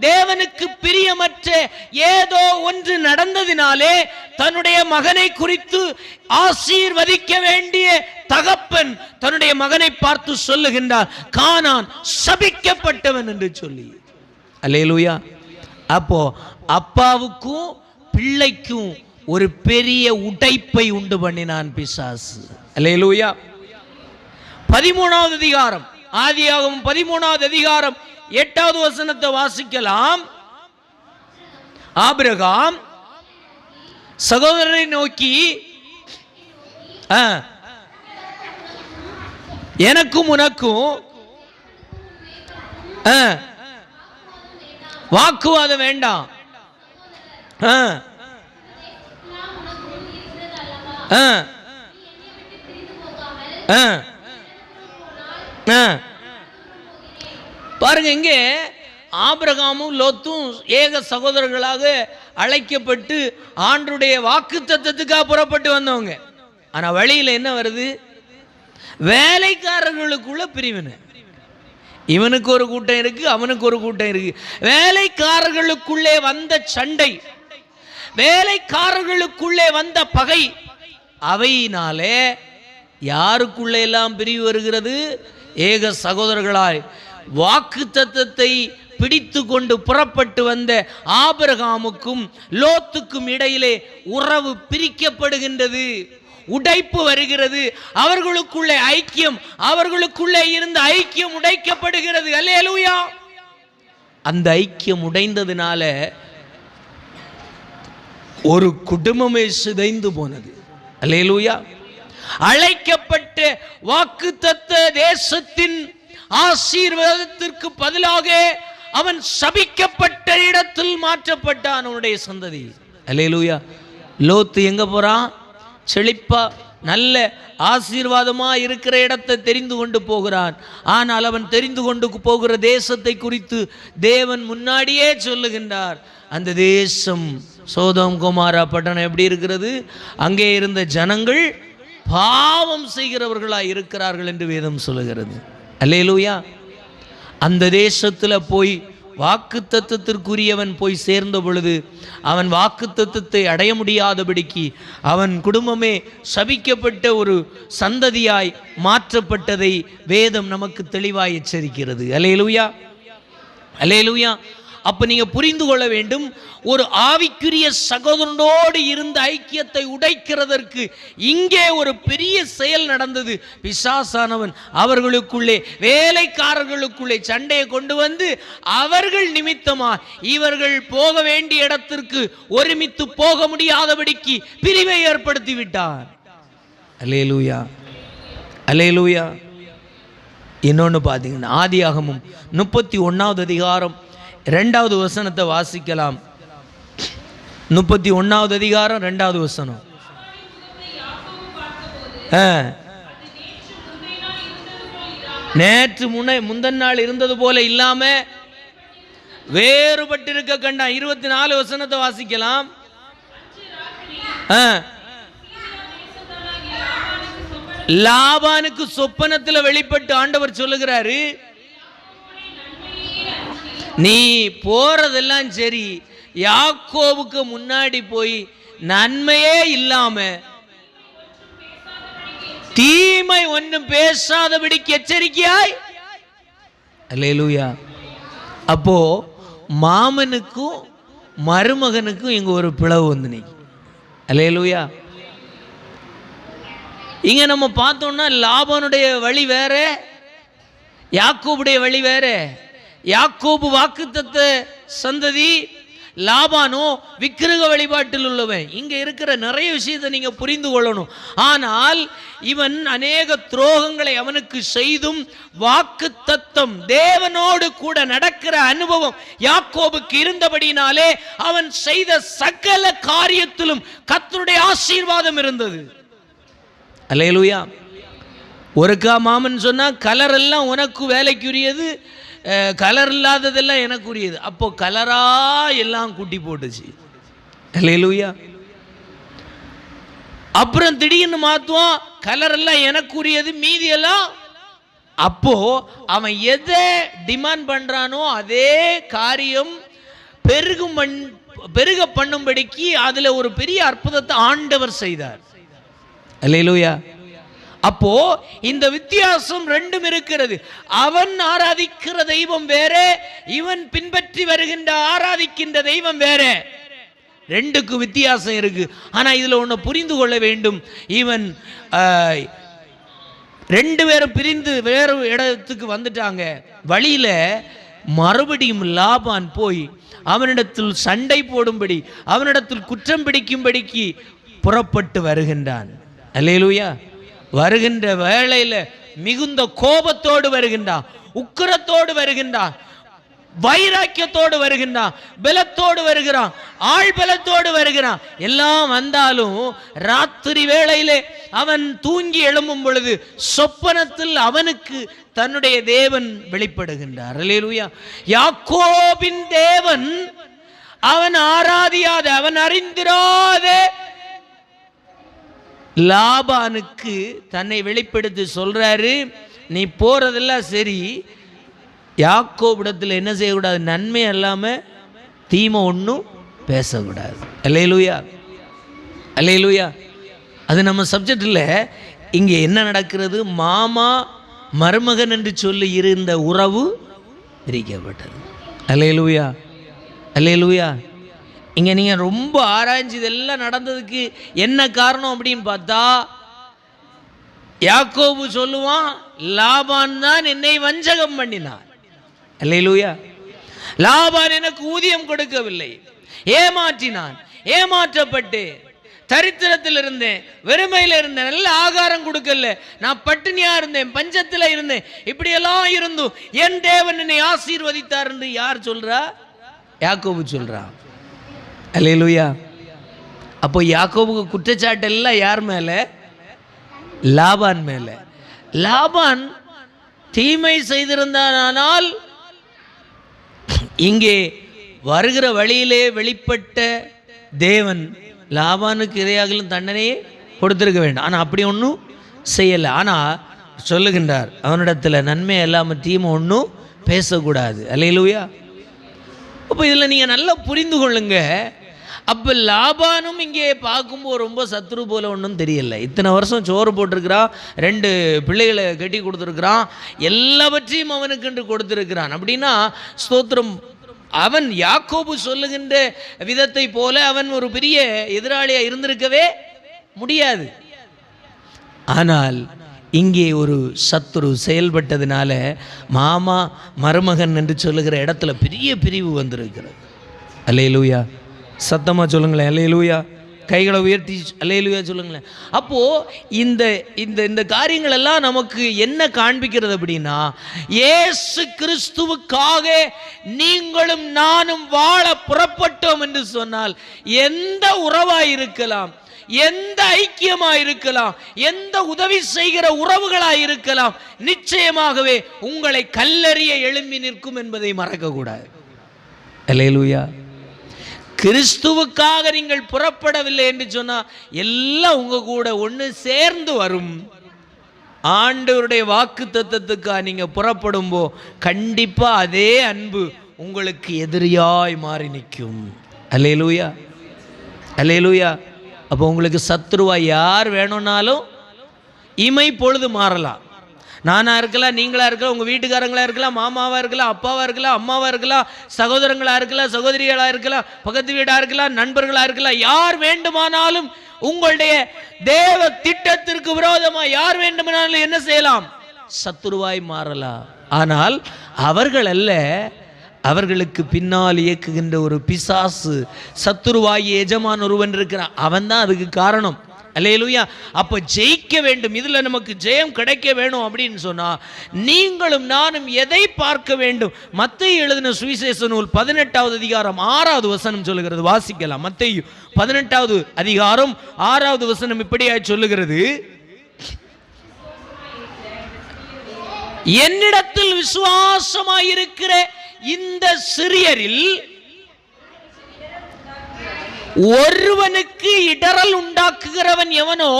தேவனுக்கு பிரியமற்ற ஏதோ ஒன்று நடந்ததினாலே தன்னுடைய மகனை குறித்து ஆசீர்வதிக்க வேண்டிய தகப்பன் தன்னுடைய மகனை பார்த்து சொல்லுகின்றார், கானான் சபிக்கப்பட்டவன் என்று சொல்லி. அல்லேலூயா. அப்போ அப்பாவுக்கும் பிள்ளைக்கும் ஒரு பெரிய உடைப்பை உண்டு பண்ணினான் பிசாசு. அல்லேலூயா. 13வது அதிகாரம், ஆதியாகமம் 13வது அதிகாரம் 8வது வசனத்தை வாசிக்கலாம். ஆபிரகாம் சகோதரரை நோக்கி, எனக்கும் உனக்கும் வாக்குவாதம் வேண்டாம், பாருங்க. இங்கே ஆபிரகாமும் லோத்தும் ஏக சகோதரர்களாக அழைக்கப்பட்டு ஆண்டருடைய வாக்குத்தத்தத்துக்காக புறப்பட்டு வந்தவங்க. ஆனா வழியில் என்ன வருது? வேலைக்காரர்களுக்குள்ள பிரிவினை. இவனுக்கு ஒரு கூட்டம் இருக்கு, அவனுக்கு ஒரு கூட்டம் இருக்கு. வேலைக்காரர்களுக்குள்ளே வந்த சண்டை, வேலைக்காரர்களுக்குள்ளே வந்த பகை, அவையினாலே யாருக்குள்ளே எல்லாம் பிரிவு வருகிறது? ஏக சகோதரர்களாய் வாக்குத்தத்தத்தை பிடித்து கொண்டு புறப்பட்டு வந்த ஆபிரகாமுக்கும் லோத்துக்கும் இடையிலே உறவு பிரிக்கப்படுகின்றது, உடைப்பு வருகிறது. அவர்களுக்குள்ளே ஐக்கியம், அவர்களுக்குள்ளே இருந்த ஐக்கியம் உடைக்கப்படுகிறது. அல்லேலூயா. அந்த ஐக்கியம் உடைந்ததினால ஒரு குடும்பமே சிதைந்து போனது. அல்லேலூயா. அழைக்கப்பட்ட வாக்குத்தத்த தேசத்தின் ஆசீர்வாதத்திற்கு பதிலாக அவன் சபிக்கப்பட்ட இடத்தில் மாற்றப்பட்டான், அவனுடைய சந்ததி. அல்லேலூயா. லோத்து எங்க போறான்? செழிப்பா நல்ல ஆசீர்வாதமா இருக்கிற இடத்தை தெரிந்து கொண்டு போகிறான். ஆனால் அவன் தெரிந்து கொண்டு போகிற தேசத்தை குறித்து தேவன் முன்னாடியே சொல்லுகின்றார். அந்த தேசம் சோதோம் கொமாரா பட்டணம் எப்படி இருக்கிறது? அங்கே இருந்த ஜனங்கள் பாவம் செய்கிறவர்களாய் இருக்கிறார்கள் என்று வேதம் சொல்லுகிறது. அல்லேலூயா. அந்த தேசத்தில் போய் வாக்குத்தத்தத்திற்குரியவன் போய் சேர்ந்த பொழுது அவன் வாக்குத்தத்தத்தை அடைய முடியாதபடிக்கு அவன் குடும்பமே சபிக்கப்பட்ட ஒரு சந்ததியாய் மாற்றப்பட்டதை வேதம் நமக்கு தெளிவாய் எச்சரிக்கிறது. அல்லேலூயா. அல்லேலூயா. அப்ப நீங்க புரிந்து கொள்ள வேண்டும், ஒரு ஆவிக்குரிய சகோதரனோடு இருந்த ஐக்கியத்தை உடைக்கிறதற்கு இங்கே ஒரு பெரிய செயல் நடந்தது. பிசாசானவன் அவர்களுக்குள்ளே, வேலைக்காரர்களுக்குள்ளே சண்டையை கொண்டு வந்து அவர்கள் நிமித்தமா இவர்கள் போக வேண்டிய இடத்திற்கு ஒருமித்து போக முடியாதபடிக்கு பிரிவை ஏற்படுத்தி விட்டார். அல்லேலூயா. அல்லேலூயா. இன்னொன்று பார்த்தீங்கன்னா ஆதியாகமம் 31வது அதிகாரம் 2வது வசனத்தை வாசிக்கலாம். 31வது அதிகாரம் 2வது வசனம். நேற்று முந்தின நாள் இருந்தது போல இல்லாம வேறுபட்டிருக்க கண்டான். 24 வசனத்தை வாசிக்கலாம். லாபானுக்கு சொப்பனத்தில் வெளிப்பட்டு ஆண்டவர் சொல்லுகிறாரு, நீ போறதெல்லாம் சரி, யாக்கோபுக்கு முன்னாடி போய் நன்மையே இல்லாம தீமை ஒன்றும் பேசாதபடிக்கு எச்சரிக்கையாய். அல்லேலூயா. அப்போ மாமனுக்கும் மருமகனுக்கும் இங்க ஒரு பிளவு வந்து நீ. அல்லேலூயா. இங்க நம்ம பார்த்தோம்னா லாபானுடைய வழி வேற, யாக்கோபுடைய வழி வேற. யாக்கோபு வாக்குத்தத்த சந்ததி, லாபானோ விக்கிரக வழிபாட்டில் உள்ளவன். இங்க இருக்கிற நிறைய விஷயத்தை நீங்க புரிந்து கொள்ளணும். ஆனால் இவன் அநேக துரோகங்களை அவனுக்கு செய்தும் வாக்குத்தத்தம் தேவனோடு கூட நடக்கிற அனுபவம் யாக்கோபுக்கு இருந்தபடினாலே அவன் செய்த சகல காரியத்திலும் கர்த்தருடைய ஆசீர்வாதம் இருந்தது. அல்லேலூயா. ஒருக்கா மாமன் சொன்னா கலர் எல்லாம் உனக்கு வேலைக்குரியது, கலர் இல்லாததெல்லாம் எனக்குரியது. அப்போ கலரா எல்லாம் கூட்டி போட்டுச்சு. அல்லேலூயா. அப்புறம் திடீர்னு மாத்துவான், கலர் எல்லாம் எனக்குரியது, மீதி எல்லாம். அப்போ அவன் எதை டிமாண்ட் பண்றானோ அதே காரியம் பெருக பண்ணும்படிக்கு அதுல ஒரு பெரிய அற்புதத்தை ஆண்டவர் செய்தார். அல்லேலூயா. அப்போ இந்த வித்தியாசம் ரெண்டும் இருக்கிறது. அவன் ஆராதிக்கிற தெய்வம் வேற, இவன் பின்பற்றி வருகின்ற ஆராதிக்கின்ற தெய்வம் வேற. ரெண்டுக்கு வித்தியாசம் இருக்கு. ஆனா இதுல ஒண்ணு புரிந்து கொள்ள வேண்டும். இவன் ரெண்டு பேரும் பிரிந்து வேறு இடத்துக்கு வந்துட்டாங்க. வழியில மறுபடியும் லாபான் போய் அவனிடத்தில் சண்டை போடும்படி, அவனிடத்தில் குற்றம் பிடிக்கும்படிக்கு புறப்பட்டு வருகின்றான். அல்லேலூயா. வருகின்ற வேளையில மிகுந்த கோபத்தோடு வருகின்றான், உக்கிரத்தோடு வருகின்றான், வைராக்கியத்தோடு வருகின்றான், பலத்தோடு வருகிறான், ஆள் பலத்தோடு வருகிறான். எல்லாம் வந்தாலும் ராத்திரி வேளையிலே அவன் தூங்கி எழும்பும் பொழுது சொப்பனத்தில் அவனுக்கு தன்னுடைய தேவன் வெளிப்படுகின்றார். அல்லேலூயா. யாக்கோபின் தேவன் அவன் ஆராதியாத, அவன் அறிந்திராத லாபானுக்கு தன்னை வெளிப்படுத்தி சொல்றாரு, நீ போறதெல்லாம் சரி, யாக்கோபிடத்தில் என்ன செய்யக்கூடாது, நன்மை அல்லாம தீமை ஒன்றும் பேசக்கூடாது. அல்லேலூயா, அல்லேலூயா. அது நம்ம சப்ஜெக்டில் இங்கே என்ன நடக்கிறது, மாமா மருமகன் என்று சொல்லி இருந்த உறவு பிரிக்கப்பட்டது. அல்லேலூயா, அல்லேலூயா. இங்கே நீங்கள் ரொம்ப ஆராய்ச்சி இதெல்லாம் நடந்ததுக்கு என்ன காரணம் அப்படின்னு பார்த்தா, யாக்கோபு சொல்லுவான், லாபான் தான் என்னை வஞ்சகம் பண்ணினான். அல்லேலூயா. லாபான் எனக்கு ஊதியம் கொடுக்கவில்லை, ஏமாற்றினான், ஏமாற்றப்பட்டு தரித்திரத்தில் இருந்தேன், வெறுமையில் இருந்தேன், நல்ல ஆகாரம் கொடுக்கல, நான் பட்டினியா இருந்தேன், பஞ்சத்தில் இருந்தேன், இப்படியெல்லாம் இருந்தும் என் தேவன் என்னை ஆசீர்வதித்தார் என்று யார் சொல்றா? யாக்கோபு சொல்றான். அல்லேலூயா. அப்போ யாக்கோபுக்கு குற்றச்சாட்டு எல்லாம் யார் மேல? லாபான் மேல. லாபான் தீமை செய்திருந்தானால் இங்கே வருகிற வழியிலே வெளிப்பட்ட தேவன் லாபானுக்கு இதையாகலும் தண்டனையே கொடுத்திருக்க வேண்டும். ஆனால் அப்படி ஒன்றும் செய்யலை. ஆனால் சொல்லுகின்றார், அவனிடத்தில் நன்மை இல்லாமல் தீமை ஒன்றும் பேசக்கூடாது. அல்லேலூயா. அப்போ இதில் நீங்கள் நல்லா புரிந்து கொள்ளுங்க. அப்போ லாபானும் இங்கே பார்க்கும்போது ரொம்ப சத்ரு போல ஒன்றும் தெரியல. இத்தனை வருஷம் சோறு போட்டிருக்கிறான், 2 பிள்ளைகளை கட்டி கொடுத்துருக்கிறான், எல்லாவற்றையும் அவனுக்கென்று கொடுத்துருக்கிறான். அப்படின்னா ஸ்தோத்திரம், அவன் யாக்கோபு சொல்லுகின்ற விதத்தை போல அவன் ஒரு பெரிய எதிராளியாக இருந்திருக்கவே முடியாது. ஆனால் இங்கே ஒரு சத்துரு செயல்பட்டதுனால மாமா மருமகன் என்று சொல்லுகிற இடத்துல பெரிய பிரிவு வந்திருக்கிறது. அல்லேலூயா. சத்தமாக சொல்லுங்களேன். அல்லேலூயா. கைகளை உயர்த்தி அல்லேலூயா சொல்லுங்களேன். அப்போது இந்த இந்த இந்த காரியங்கள் எல்லாம் நமக்கு என்ன காண்பிக்கிறது அப்படின்னா, இயேசு கிறிஸ்துவுக்காக நீங்களும் நானும் வாழ புறப்பட்டோம் என்று சொன்னால், எந்த உறவாய் இருக்கலாம், எந்த ஐக்கியமாய் இருக்கலாம், எந்த உதவி செய்கிற உறவுகளாய் இருக்கலாம், நிச்சயமாகவே உங்களை கல்லெறிய எழும்பி நிற்கும் என்பதை மறக்கக்கூடாது. அல்லேலூயா. கிறிஸ்துவுக்காக நீங்கள் புறப்படவில்லை என்று சொன்னால் எல்லாம் உங்க கூட ஒன்று சேர்ந்து வரும். ஆண்டவருடைய வாக்கு தத்தத்துக்காக நீங்க புறப்படும் போ கண்டிப்பா அதே அன்பு உங்களுக்கு எதிரியாய் மாறி நிற்கும். அல்லேலூயா, அல்லேலூயா. அப்போ உங்களுக்கு சத்துருவா யார் வேணும்னாலும் இமை பொழுது மாறலாம். நானா இருக்கலாம், நீங்களா இருக்கலாம், உங்க வீட்டுக்காரங்களா இருக்கலாம், மாமாவா இருக்கலாம், அப்பாவா இருக்கலாம், அம்மாவா இருக்கலாம், சகோதரங்களா இருக்கலாம், சகோதரிகளா இருக்கலாம், பக்கத்து வீடா இருக்கலாம், நண்பர்களா இருக்கலாம், யார் வேண்டுமானாலும் உங்களுடைய தேவ திட்டத்திற்கு விரோதமா யார் வேண்டுமானாலும் என்ன செய்யலாம், சத்துருவாய் மாறலாம். ஆனால் அவர்கள் அல்ல, அவர்களுக்கு பின்னால் இயக்குகின்ற ஒரு பிசாசு, சத்துருவாய் எஜமான் ஒருவன் இருக்கிறான், அவன் தான் அதுக்கு காரணம். அல்லேலூயா. அப்ப ஜெயிக்க வேண்டும், இதுல நமக்கு ஜெயம் கிடைக்க வேணும் அப்படின்னு சொன்னா நீங்களும் நானும் எதை பார்க்க வேண்டும்? மத்தேயு எழுதின சுவிசேஷ நூல் 18வது அதிகாரம் 6வது வசனம் சொல்லுகிறது. வாசிக்கலாம். மத்தேயு 18வது அதிகாரம் 6வது வசனம் இப்படியாய் சொல்லுகிறது, என்னிடத்தில் விசுவாசமாயிருக்கிற இந்த சிறியரில் ஒருவனுக்கு இடறல் உண்டாக்குகிறவன் எவனோ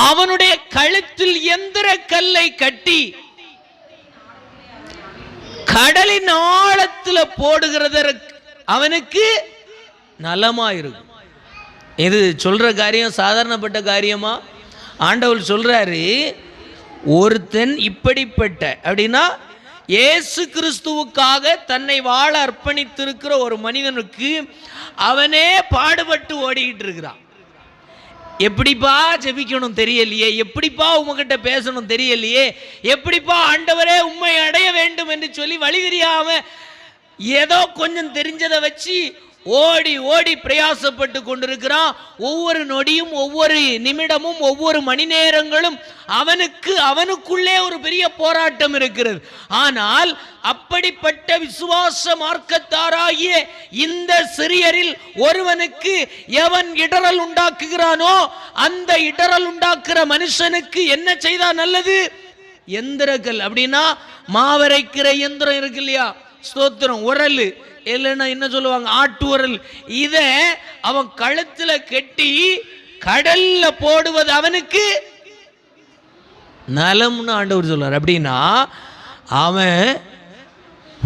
அவனுடைய கழுத்தில் எந்திர கல்லை கட்டி கடலின் ஆழத்துல போடுகிறதற்கு அவனுக்கு நலமாயிருக்கும். இது சொல்ற காரியம் சாதாரணப்பட்ட காரியமா? ஆண்டவர் சொல்றாரு, ஒருத்தன் இப்படிப்பட்ட அப்படின்னா இயேசு கிறிஸ்துவுக்காக தன்னை வாழ அர்ப்பணித்திருக்கிற ஒரு மனிதனுக்கு அவனே பாடுபட்டு ஓடிக்கிட்டு இருக்கிறான். எப்படிப்பா ஜெபிக்கணும் தெரியலையே, எப்படிப்பா உங்ககிட்ட பேசணும் தெரியலையே, எப்படிப்பா ஆண்டவரே உம்மை அடைய வேண்டும் என்று சொல்லி வழி தெரியாம ஏதோ கொஞ்சம் தெரிஞ்சதை வச்சு ஓடி ஓடி பிரயாசப்பட்டு கொண்டிருக்கிறான். ஒவ்வொரு நொடியும் ஒவ்வொரு நிமிடமும் ஒவ்வொரு மணி நேரங்களும் அவனுக்குள்ளே ஒரு பெரிய போராட்டம் இருக்கிறது. ஆனால் அப்படிப்பட்ட விசுவாச மார்க்கத்தாராகிய இந்த சிறியரில் ஒருவனுக்கு எவன் இடறல் உண்டாக்குகிறானோ அந்த இடறல் உண்டாக்குற மனுஷனுக்கு என்ன செய்தா நல்லது? எந்திரக்கல் அப்படின்னா மாவரைக்கிற எந்திரம் இருக்கு இல்லையா, ஸ்தோத்திரம், உரல் இல்லைன்னா என்ன சொல்லுவாங்க, ஆட்டு உரல். இத அவன் கழுத்துல கட்டி கடல்ல போடுவது அவனுக்கு நலம்னு ஆண்டவர் சொல்றார். அப்படின்னா அவன்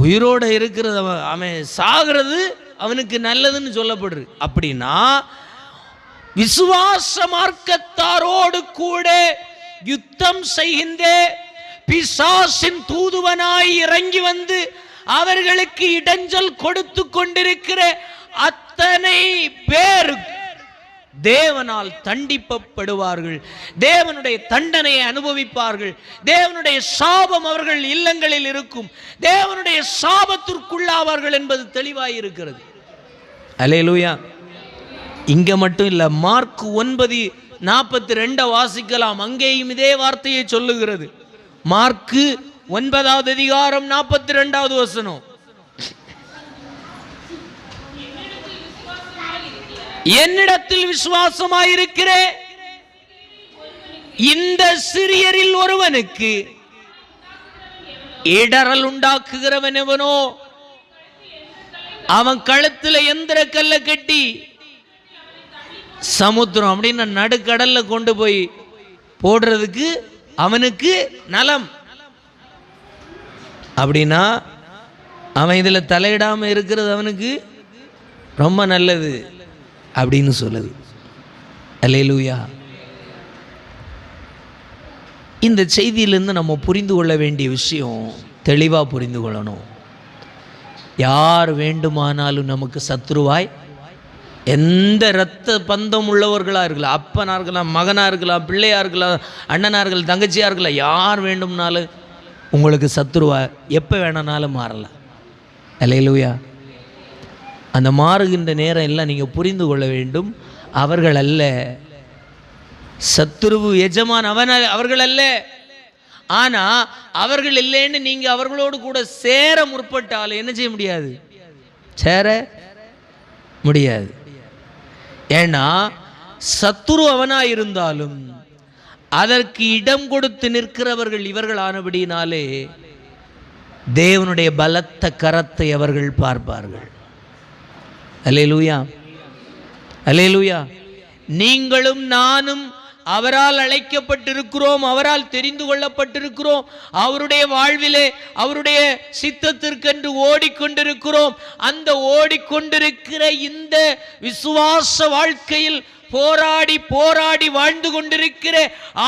உயிரோட இருக்கிறது, அவன் சாகிறது அவனுக்கு நல்லதுன்னு சொல்லப்படுது. அப்படின்னா விசுவாச மார்க்கத்தாரோடு கூட யுத்தம் செய்கின்ற பிசாசின் தூதுவனாய் இறங்கி வந்து அவர்களுக்கு இடைஞ்சல் கொடுத்து கொண்டிருக்கிற அத்தனை பேர் தேவனால் தண்டிக்கப்படுவார்கள், தேவனுடைய தண்டனையை அனுபவிப்பார்கள், தேவனுடைய சாபம் அவர்கள் இல்லங்களில் இருக்கும், தேவனுடைய சாபத்திற்குள்ளாவார்கள் என்பது தெளிவாய் இருக்கிறது. அல்லேலூயா. இங்க மட்டும் இல்ல, மார்க் 9:42 வாசிக்கலாம், அங்கேயும் இதே வார்த்தையை சொல்லுகிறது. மார்க் 9வது அதிகாரம் 42வது வசனம். என்னிடத்தில் விசுவாசமாயிருக்கிற இந்த சிறியரில் ஒருவனுக்கு இடறல் உண்டாக்குகிறவன் எவனோ அவன் கழுத்துல எந்திர கல்ல கட்டி சமுத்திரம் அப்படின்னு நடுக்கடல்ல கொண்டு போய் போடுறதுக்கு அவனுக்கு நலம். அப்படின்னா அவன் இதுல தலையிடாம இருக்கிறது அவனுக்கு ரொம்ப நல்லது அப்படின்னு சொல்லுது. அல்லேலூயா. இந்த செய்தியிலிருந்து நம்ம புரிந்து கொள்ள வேண்டிய விஷயம் தெளிவா புரிந்து கொள்ளணும். யார் வேண்டுமானாலும் நமக்கு சத்துருவாய், எந்த இரத்த பந்தம் உள்ளவர்களா இருக்கலாம், அப்பனா இருக்கலாம், மகனா இருக்கலாம், பிள்ளையா இருக்கலாம், அண்ணனா இருக்கலாம், தங்கச்சியா இருக்கலாம், யார் வேண்டும்னாலும் உங்களுக்கு சத்துருவா எப்போ வேணும்னாலும் மாறலாம். அல்லேலூயா. அந்த மாறுகின்ற நேரம் எல்லாம் நீங்கள் புரிந்து கொள்ள வேண்டும், அவர்கள் அல்ல சத்துருவு, எஜமான் அவர்கள் அல்ல. ஆனால் அவர்கள் இல்லைன்னு நீங்கள் அவர்களோடு கூட சேர முற்பட்டால் என்ன செய்ய முடியாது? சேர முடியாது. ஏன்னா சத்துரு அவனாக இருந்தாலும் அதற்கு இடம் கொடுத்து நிற்கிறவர்கள் இவர்கள் ஆனபடினாலே தேவனுடைய பலத்த கரத்தை அவர்கள் பார்ப்பார்கள். அல்லேலூயா, அல்லேலூயா. நீங்களும் நானும் அவரால் அழைக்கப்பட்டிருக்கிறோம், அவரால் தெரிந்து கொள்ளப்பட்டிருக்கிறோம், அவருடைய வாழ்விலே அவருடைய சித்தத்திற்கென்று ஓடிக்கொண்டிருக்கிறோம். அந்த ஓடிக்கொண்டிருக்கிற இந்த விசுவாச வாழ்க்கையில் போராடி போராடி வாழ்ந்து கொண்டிருக்கிற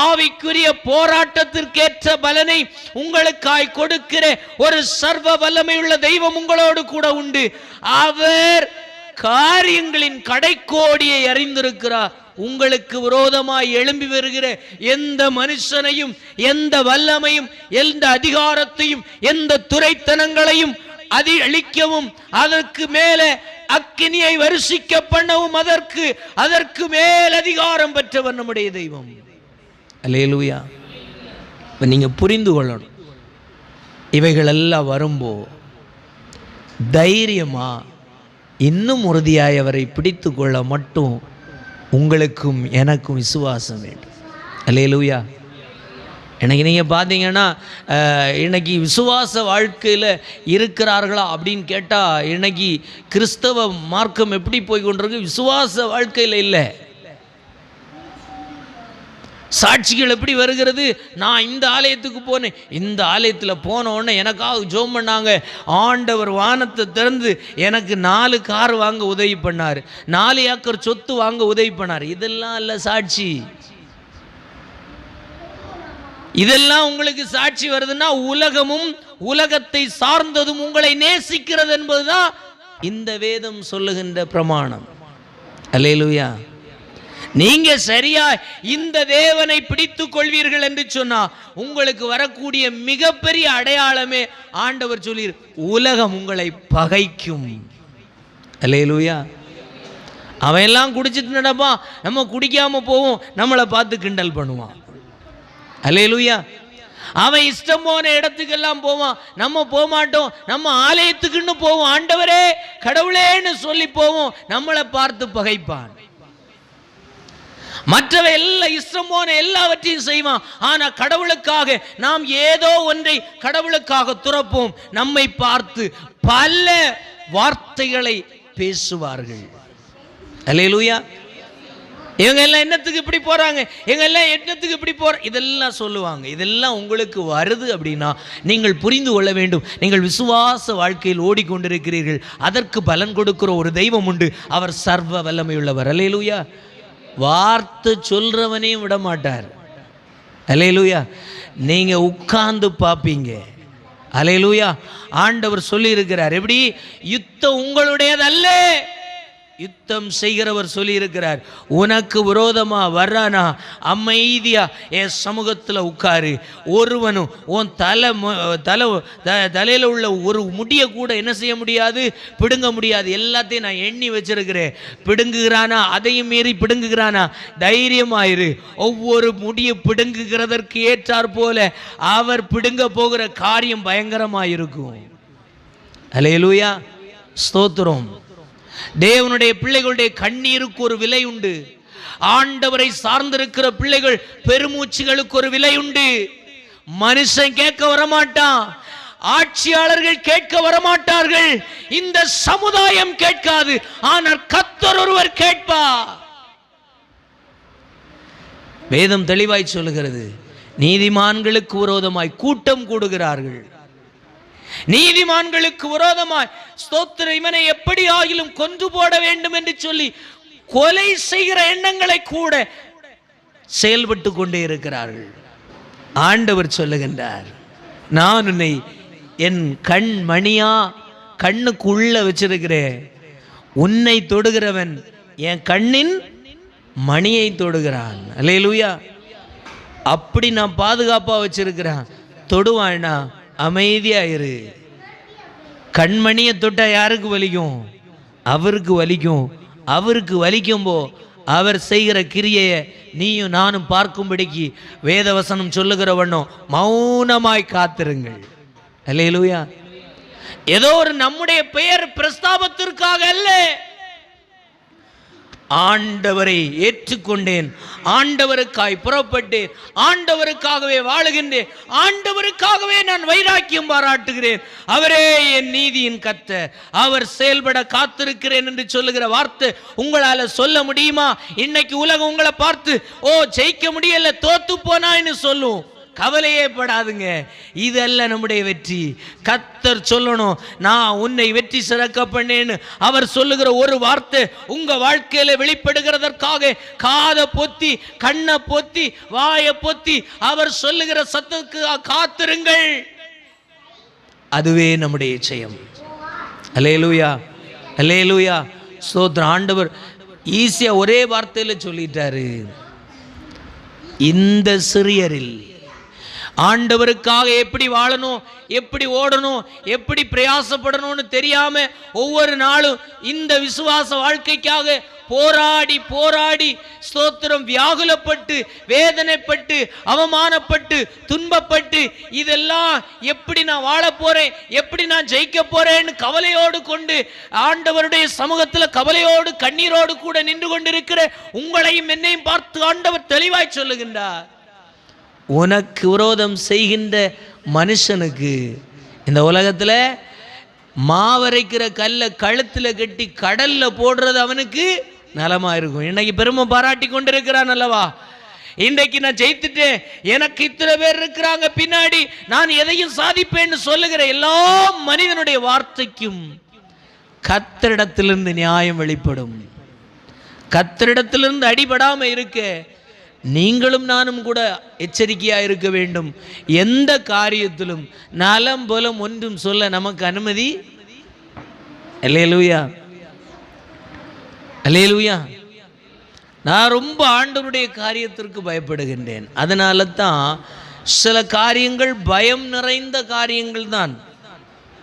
ஆவிக்குரிய போராட்டத்திற்கேற்ற பலனை உங்களுக்காய் கொடுக்கிற ஒரு சர்வ வல்லமையுள்ள தெய்வம் உங்களோடு கூட உண்டு. அவர் காரியங்களின் கடைக்கோடியை அறிந்திருக்கிறார். உங்களுக்கு விரோதமாய் எழும்பி வருகிற எந்த மனுஷனையும், எந்த வல்லமையும், எந்த அதிகாரத்தையும், எந்த துரைத்தனங்களையும் அழிக்கவும், அதற்கு மேலே அக்கினியை வருஷிக்க பண்ணவும் அதற்கு மேல் அதிகாரம் பெற்றவர் நம்முடைய தெய்வம். அல்லேலூயா. நீங்க புரிந்து கொள்ளணும், இவைகள் எல்லாம் வரும்போ தைரியமா இன்னும் உறுதியாய் அவரை பிடித்து கொள்ள மட்டும் உங்களுக்கும் எனக்கும் விசுவாசம் வேண்டும். அல்லேலூயா. இன்னைக்கு நீங்கள் பார்த்தீங்கன்னா இன்னைக்கு விசுவாச வாழ்க்கையில் இருக்கிறார்களா அப்படின்னு கேட்டால் இன்னைக்கு கிறிஸ்தவ மார்க்கம் எப்படி போய் கொண்டிருக்கு? விசுவாச வாழ்க்கையில் இல்லை. சாட்சிகள் எப்படி வருகிறது? நான் இந்த ஆலயத்துக்கு போனேன், இந்த ஆலயத்தில் போன உடனே எனக்காக ஜெபம் பண்ணாங்க, ஆண்டவர் வானத்தை திறந்து எனக்கு 4 கார் வாங்க உதவி பண்ணார், 4 ஏக்கர் சொத்து வாங்க உதவி பண்ணார். இதெல்லாம் இல்லை சாட்சி. இதெல்லாம் உங்களுக்கு சாட்சி வருதுன்னா உலகமும் உலகத்தை சார்ந்ததும் உங்களை நேசிக்கிறது என்பதுதான் இந்த வேதம் சொல்லுகின்ற பிரமாணம். அல்லேலூயா. நீங்க சரியா இந்த தேவனை பிடித்துக் கொள்வீர்கள் என்று சொன்னா உங்களுக்கு வரக்கூடிய மிகப்பெரிய அடையாளமே ஆண்டவர் சொல்லி, உலகம் உங்களை பகைக்கும். அல்லேலூயா. அவன் எல்லாம் குடிச்சிட்டு நடப்பான், நம்ம குடிக்காம போவோம், நம்மளை பார்த்து கிண்டல் பண்ணுவான். அல்லேலூயா. அவன் இஷ்டம் போன இடத்துக்கெல்லாம் போவான், நம்ம போக மாட்டோம், நம்ம ஆலயத்துக்குன்னு போவோம், ஆண்டவரே கடவுளேன்னு சொல்லி போவோம், நம்மளை பார்த்து பகைப்பான். மற்றவை எல்லாம் இஷ்டம் போன எல்லாவற்றையும் செய்வான். ஆனா கடவுளுக்காக நாம் ஏதோ ஒன்றை கடவுளுக்காக துறப்போம், நம்மை பார்த்து பல வார்த்தைகளை பேசுவார்கள். அல்லேலூயா. இவங்க எல்லாம் என்னத்துக்கு இப்படி போறாங்க, இவங்க எல்லாம் என்னத்துக்கு இப்படி போற, இதெல்லாம் சொல்லுவாங்க. இதெல்லாம் உங்களுக்கு வருது அப்படின்னா நீங்கள் புரிந்து கொள்ள வேண்டும், நீங்கள் விசுவாச வாழ்க்கையில் ஓடிக்கொண்டிருக்கிறீர்கள். அதற்கு பலன் கொடுக்கிற ஒரு தெய்வம் உண்டு, அவர் சர்வ வல்லமையுள்ளவர். அல்லேலூயா. வார்த்தை சொல்றவனையும் விட மாட்டார். அல்லேலூயா. நீங்க உட்கார்ந்து பார்ப்பீங்க. அல்லேலூயா. ஆண்டவர் சொல்லி இருக்கிறார், எப்படி? யுத்தம் உங்களுடையதல்ல, யுத்தம் செய்கிறவர் சொல்லி இருக்கிறார். உனக்கு விரோதமா வர்றானா அமைதியா என் சமூகத்தில் உட்காரு. ஒருவனும் உன் தலையில உள்ள ஒரு முடிய கூட என்ன செய்ய முடியாது, பிடுங்க முடியாது. எல்லாத்தையும் நான் எண்ணி வச்சிருக்கிறேன். பிடுங்குகிறானா, அதையும் மீறி பிடுங்குகிறானா, தைரியமாயிரு. ஒவ்வொரு முடிய பிடுங்குகிறதற்கு ஏற்றார் போல அவர் பிடுங்க போகிற காரியம் பயங்கரமாயிருக்கும். அல்லேலூயா. ஸ்தோத்திரம். தேவனுடைய பிள்ளைகளுடைய கண்ணீருக்கு ஒரு விலை உண்டு. ஆண்டவரை சார்ந்திருக்கிற பிள்ளைகள் பெருமூச்சுகளுக்கு ஒரு விலை உண்டு. மனுஷன் கேட்க வரமாட்டான், ஆட்சியாளர்கள் கேட்க வரமாட்டார்கள், இந்த சமுதாயம் கேட்காது, ஆனால் கர்த்தர் ஒருவர் கேட்பார். வேதம் தெளிவாய் சொல்லுகிறது, நீதிமான்களுக்கு விரோதமாய் கூட்டம் கூடுகிறார்கள். நீதிமான்களுக்கு விரோதமாய் ஸ்தோத்திரம், இவனை எப்படி ஆகிலும் கொன்று போட வேண்டும் என்று சொல்லி கொலை செய்கிற எண்ணங்களை கூட செயல்பட்டு கொண்டே இருக்கிறார்கள். ஆண்டவர் சொல்லுகின்றார், நான் உன்னை என் கண் மணியா கண்ணுக்குள்ள வச்சிருக்கிறேன். உன்னை தொடுகிறவன் என் கண்ணின் மணியை தொடுகிறான். அல்லேலூயா. அப்படி நான் பாதுகாப்பா வச்சிருக்கிறேன். தொடுவானா அமைதியாயிரு. கண்மணியை தொட்டா யாருக்கு வலிக்கும்? அவருக்கு வலிக்கும். அவருக்கு வலிக்கும்போ அவர் செய்கிற கிரியையை நீயும் நானும் பார்க்கும்படிக்கு வேதவசனம் சொல்லுகிற வண்ணம் மௌனமாய் காத்திருங்கள். அல்லேலூயா. ஏதோ ஒரு நம்முடைய பெயர் பிரஸ்தாபத்திற்காக அல்ல, ஆண்டவரை ஏற்றுக்கொண்டேன், ஆண்டவருக்காய் புறப்பட்டேன், ஆண்டவருக்காகவே வாழுகின்றேன், ஆண்டவருக்காகவே நான் வைராக்கியம் பாராட்டுகிறேன், அவரே என் நீதியின் கர்த்தர், அவர் செயல்பட காத்திருக்கிறேன் என்று சொல்லுகிற வார்த்தை உங்களால சொல்ல முடியுமா? இன்னைக்கு உலகம் உங்களை பார்த்து ஓ ஜெயிக்க முடியல, தோத்து போனான்னு சொல்லும். கவலையே படாதுங்க, இதல்ல நம்முடைய வெற்றி. கர்த்தர் சொல்லணும், நான் உன்னை வெற்றி சிறக்க பண்ணேன்னு அவர் சொல்லுகிற ஒரு வார்த்தை உங்க வாழ்க்கையில வெளிப்படுகிறதற்காக காதை பொத்தி, கண்ணை பொத்தி, வாயை பொத்தி அவர் சொல்லுகிற சத்தத்துக்கு காத்திருங்கள். அதுவே நம்முடைய ஜெயம். அல்லேலூயா. அல்லேலூயா. ஸ்தோத்திரம். ஆண்டவர் ஈஸியா ஒரே வார்த்தையில சொல்லிட்டாரு, இந்த சிறியரில் ஆண்டவருக்காக எப்படி வாழணும், எப்படி ஓடணும், எப்படி பிரயாசப்படணும்னு தெரியாம ஒவ்வொரு நாளும் இந்த விசுவாச வாழ்க்கைக்காக போராடி போராடி ஸ்தோத்திரம் வியாகுலப்பட்டு வேதனைப்பட்டு அவமானப்பட்டு துன்பப்பட்டு இதெல்லாம் எப்படி நான் வாழ போறேன், எப்படி நான் ஜெயிக்க போறேன்னு கவலையோடு கொண்டு ஆண்டவருடைய சமூகத்தில் கவலையோடு கண்ணீரோடு கூட நின்று கொண்டிருக்கிற உங்களையும் என்னையும் பார்த்து ஆண்டவர் தெளிவாய் சொல்லுகின்றார், உனக்கு விரோதம் செய்கின்ற மனுஷனுக்கு இந்த உலகத்தில் மாவரைக்கிற கல்லை கழுத்தில் கட்டி கடலில் போடுறது அவனுக்கு நலமாக இருக்கும். இன்னைக்கு பெருமை பாராட்டி கொண்டிருக்கிறான் அல்லவா, இன்றைக்கு நான் ஜெயித்துட்டேன், எனக்கு இத்தனை பேர் இருக்கிறாங்க பின்னாடி, நான் எதையும் சாதிப்பேன்னு சொல்லுகிற எல்லா மனிதனுடைய வார்த்தைக்கும் கர்த்தரிடத்திலிருந்து நியாயம் வெளிப்படும். கர்த்தரிடத்திலிருந்து அடிபடாமல் இருக்க நீங்களும் நானும் கூட எச்சரிக்கையாக இருக்க வேண்டும். எந்த காரியத்திலும் நலம் புலம் ஒன்றும் சொல்ல நமக்கு அனுமதி. அல்லேலூயா, அல்லேலூயா. நான் ரொம்ப ஆண்டவருடைய காரியத்திற்கு பயப்படுகின்றேன். அதனால தான் சில காரியங்கள் பயம் நிறைந்த காரியங்கள் தான்.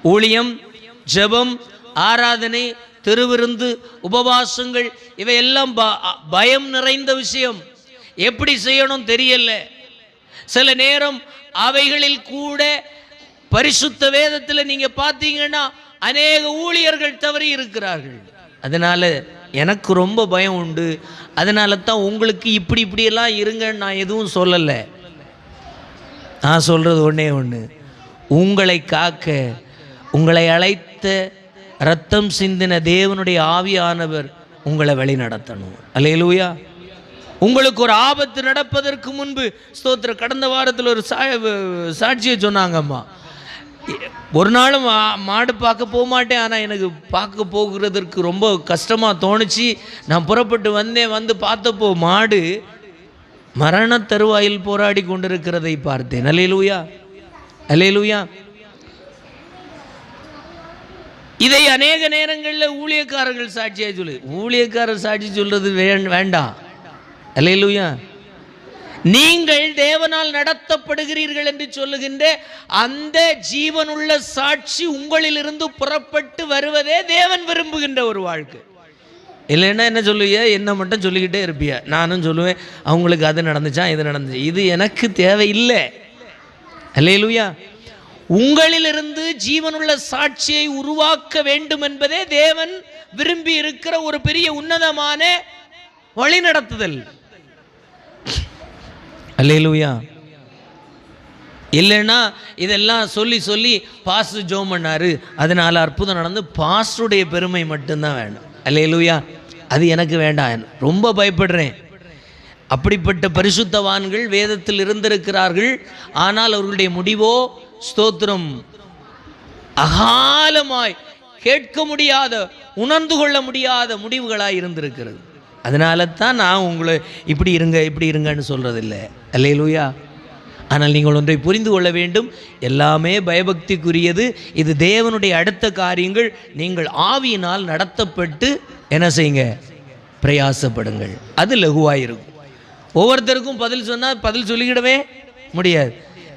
ஊழியம், ஜெபம், ஆராதனை, திருவிருந்து, உபவாசங்கள் இவையெல்லாம் பயம் நிறைந்த விஷயம். எப்படி செய்யணும் தெரியல. சில நேரம் அவைகளில் கூட பரிசுத்த வேதத்தில் நீங்க பார்த்தீங்கன்னா அநேக ஊழியர்கள் தவறி இருக்கிறார்கள். அதனால எனக்கு ரொம்ப பயம் உண்டு. அதனால தான் உங்களுக்கு இப்படியெல்லாம் இருங்கன்னு நான் எதுவும் சொல்லலை. நான் சொல்றது ஒன்றே ஒன்று, உங்களை காக்க உங்களை அழைத்த இரத்தம் சிந்தின தேவனுடைய ஆவியானவர் உங்களை வழி நடத்தணும். அல்லேலூயா. உங்களுக்கு ஒரு ஆபத்து நடப்பதற்கு முன்பு ஸ்தோத்திர, கடந்த வாரத்தில் ஒரு சாட்சியை சொன்னாங்கம்மா. ஒரு நாளும் மாடு பார்க்க போக மாட்டேன், ஆனால் எனக்கு பார்க்க போகிறதற்கு ரொம்ப கஷ்டமாக தோணுச்சு. நான் புறப்பட்டு வந்தேன். வந்து பார்த்தப்போ மாடு மரண தருவாயில் போராடி கொண்டிருக்கிறதை பார்த்தேன். அல்லேலூயா, அல்லேலூயா. இதை அநேக நேரங்களில் ஊழியக்காரர்கள் சாட்சியாக சொல்லு. ஊழியக்காரர் சாட்சி சொல்றது வேண்டாம். அல்லேலூயா. நீங்கள் தேவனால் நடத்தப்படுகிறீர்கள் என்று சொல்லுகின்ற அந்த ஜீவனுள்ள சாட்சி உங்களிலிருந்து புறப்பட்டு வருவதே தேவன் விரும்புகின்ற ஒரு வாழ்க்கை. இல்லைன்னா என்ன சொல்லுவிய, என்ன மட்டும் சொல்லிக்கிட்டே இருப்பியா. நானும் சொல்லுவேன், அவங்களுக்கு அது நடந்துச்சா, இது நடந்துச்சு, இது எனக்கு தேவையில்லை. அல்லேலூயா. உங்களிலிருந்து ஜீவனுள்ள சாட்சியை உருவாக்க வேண்டும் என்பதே தேவன் விரும்பி இருக்கிற ஒரு பெரிய உன்னதமான வழிநடத்துதல். அல்லேலூயா. இல்லைன்னா இதெல்லாம் சொல்லி சொல்லி பாஸ்டர் ஜோம் பண்ணாரு, அதனால அற்புதம் நடந்து, பாஸ்டருடைய பெருமை மட்டும்தான் வேணும். அல்லேலூயா. அது எனக்கு வேண்டாம், ரொம்ப பயப்படுறேன். அப்படிப்பட்ட பரிசுத்தவான்கள் வேதத்தில் இருந்திருக்கிறார்கள். ஆனால் அவர்களுடைய முடிவோ ஸ்தோத்திரம் அகாலமாய் கேட்க முடியாத, உணர்ந்து கொள்ள முடியாத முடிவுகளாய் இருந்திருக்கிறது. அதனால தான் நான் உங்களை இப்படி இருங்கன்னு சொல்றதில்லை. அல்லேலூயா. ஆனால் நீங்கள் ஒன்றை புரிந்து கொள்ள வேண்டும், எல்லாமே பயபக்திக்குரியது. இது தேவனுடைய அடுத்த காரியங்கள். நீங்கள் ஆவியினால் நடத்தப்பட்டு என்ன செய்யுங்க, பிரயாசப்படுங்கள். அது லகுவாயிருக்கும். ஒவ்வொருத்தருக்கும் பதில் சொன்னால் பதில் சொல்லிக்கிடவே முடியாது.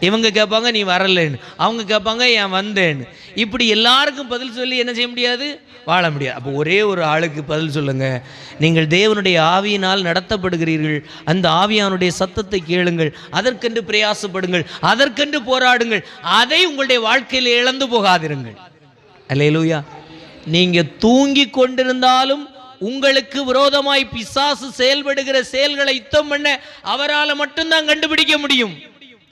இவங்க கேட்பாங்க நீ வரலன்னு, அவங்க கேட்பாங்க ஏன் வந்தேன்னு. இப்படி எல்லாருக்கும் பதில் சொல்லி என்ன செய்ய முடியாது, வாழ முடியாது. அப்போ ஒரே ஒரு ஆளுக்கு பதில் சொல்லுங்க. நீங்கள் தேவனுடைய ஆவியினால் நடத்தப்படுகிறீர்கள். அந்த ஆவியானுடைய சத்தத்தை கேளுங்கள், அதற்கென்று பிரயாசப்படுங்கள், அதற்கென்று போராடுங்கள். அதை உங்களுடைய வாழ்க்கையில் இழந்து போகாதிருங்கள். அல்லேலூயா. நீங்க தூங்கி கொண்டிருந்தாலும் உங்களுக்கு விரோதமாய் பிசாசு செயல்படுகிற செயல்களை யுத்தம் பண்ண அவரால் மட்டும்தான் கண்டுபிடிக்க முடியும்.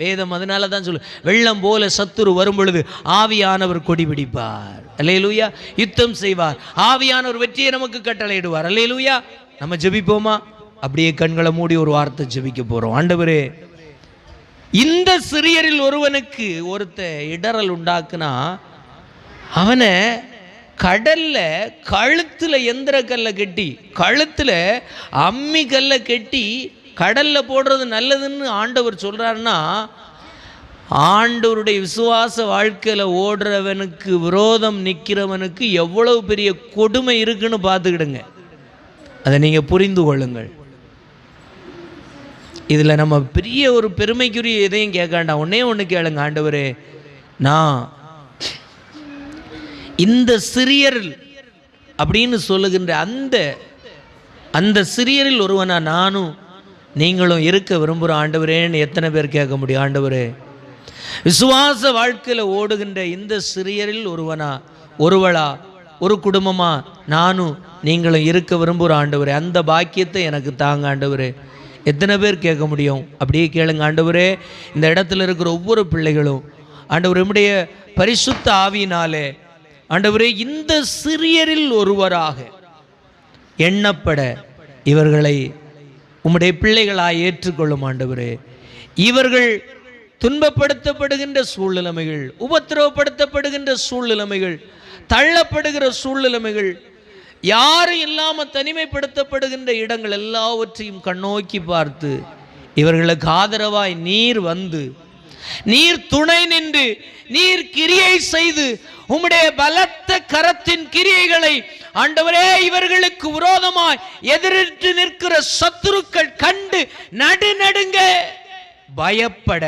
வேதம் அதனால தான் சொல்லு, வெள்ளம் போல சத்துரு வரும் பொழுது ஆவியானவர் கொடி பிடிப்பார். அல்லேலூயா. யுத்தம் செய்வார். ஆவியானவர் வெற்றியை நமக்கு கட்டளையிடுவார். அல்லேலூயா. நம்ம ஜெபிப்போமா? அப்படியே கண்களை மூடி ஒரு வார்த்தை ஜெபிக்க போறோம். ஆண்டவரே, இந்த சிறியரில் ஒருவனுக்கு ஒருத்த இடறல் உண்டாக்குனா அவனை கடல்ல கழுத்துல எந்திர கல்லை கட்டி, கழுத்துல அம்மி கல்லை கட்டி கடல்ல போடுறது நல்லதுன்னு ஆண்டவர் சொல்றாருன்னா, ஆண்டவருடைய விசுவாச வாழ்க்கையில ஓடுறவனுக்கு விரோதம் நிற்கிறவனுக்கு எவ்வளவு பெரிய கொடுமை இருக்குன்னு பார்த்துக்கிடுங்க. அதை நீங்க புரிந்து கொள்ளுங்கள். இதுல நம்ம பெரிய ஒரு பெருமைக்குரிய எதையும் கேட்க வேண்டாம். ஒன்னே ஒன்று கேளுங்க, ஆண்டவரே, நான் இந்த சிறியரில் அப்படின்னு சொல்லுகின்ற அந்த சிறியரில் ஒருவனா நானும் நீங்களும் இருக்க விரும்புகிறோம் ஆண்டவரேன்னு எத்தனை பேர் கேட்க முடியும்? ஆண்டவரே, விசுவாச வாழ்க்கையில் ஓடுகின்ற இந்த சிறியரில் ஒருவனா, ஒருவளா, ஒரு குடும்பமா நானும் நீங்களும் இருக்க விரும்புகிறோம் ஆண்டவரே. அந்த பாக்கியத்தை எனக்கு தாங்க ஆண்டவரே. எத்தனை பேர் கேட்க முடியும்? அப்படியே கேளுங்க. ஆண்டவரே, இந்த இடத்துல இருக்கிற ஒவ்வொரு பிள்ளைகளும் ஆண்டவர் நம்முடைய பரிசுத்த ஆவியினாலே ஆண்டவரே இந்த சிறியரில் ஒருவராக எண்ணப்பட இவர்களை உம்முடைய பிள்ளைகளாய் ஏற்றுக்கொள்ளும் ஆண்டவரே. இவர்கள் துன்பப்படுத்தப்படுகின்ற சூழ்நிலைமைகள், உபத்திரவப்படுத்தப்படுகின்ற சூழ்நிலைமைகள், தள்ளப்படுகிற சூழ்நிலைமைகள், யாரும் இல்லாம தனிமைப்படுத்தப்படுகின்ற இடங்கள் எல்லாவற்றையும் கண்ணோக்கி பார்த்து இவர்களுக்கு ஆதரவாய் நீர் வந்து, நீர் துணை நின்று, நீர் கிரியை செய்து உம்முடைய பலத்த கரத்தின் கிரியைகளை ஆண்டவரே இவர்களுக்கு விரோதமாய் எதிரிட்டு நிற்கிற சத்துருக்கள் கண்டு நடுநடுங்க பயப்பட,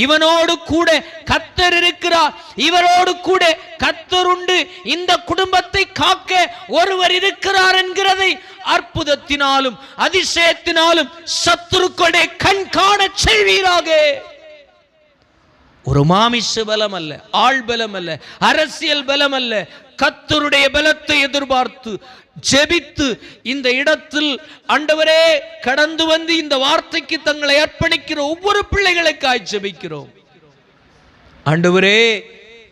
இவனோடு கூட கர்த்தர் இருக்கிறார், இவரோடு கூட கர்த்தர் உண்டு, இந்த குடும்பத்தை காக்க ஒருவர் இருக்கிறார் என்கிறதை அற்புதத்தினாலும் அதிசயத்தினாலும் சத்துருக்களுடைய கண் காண செய்வீராக. ஒரு மாமிச பலம் அல்ல, ஆள் பலம் அல்ல, அரசியல் பலம் அல்ல, கர்த்தருடைய பலத்தை எதிர்பார்த்து ஜெபித்து இந்த இடத்தில் ஆண்டவரே கடந்து வந்து இந்த வார்த்தைக்கு தங்களை அர்ப்பணிக்கிற ஒவ்வொரு பிள்ளைகளுக்காய் ஜெபிக்கிறோம். ஆண்டவரே,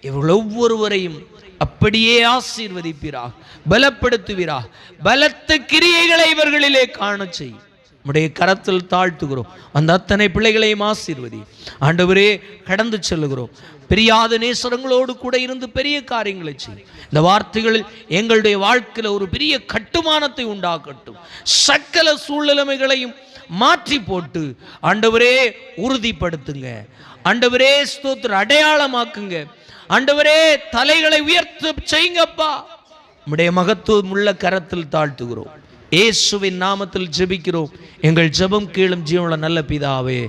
இவர்கள் ஒவ்வொருவரையும் அப்படியே ஆசீர்வதிப்பீராக, பலப்படுத்துவீராக, பலத்த கிரியைகளை இவர்களிலே காண செய்யும். உம்முடைய கரத்தில் தாழ்த்துகிறோம். அந்த அத்தனை பிள்ளைகளையும் ஆசீர்வதி ஆண்டவரே. கடந்து செல்லுகிறோம். பிரியாத நேசரங்களோடு கூட இருந்து பெரிய காரியங்களை செய்யும். இந்த வார்த்தைகளில் எங்களுடைய வாழ்க்கையில் ஒரு பெரிய கட்டுமானத்தை உண்டாக்கட்டும். சகல சூழ்நிலைமைகளையும் மாற்றி போட்டு ஆண்டவரே உறுதிப்படுத்துங்க. ஆண்டவரே ஸ்தோத்திர அடையாளமாக்குங்க. ஆண்டவரே தலைகளை உயர்த்த செய்யுங்கப்பா. உம்முடைய மகத்துவம் உள்ள கரத்தில் தாழ்த்துகிறோம். இயேசுவின் நாமத்தில் ஜெபிக்கிறோம். எங்கள் ஜெபம் கேளும் ஜீவனுள்ள நல்ல பிதாவே.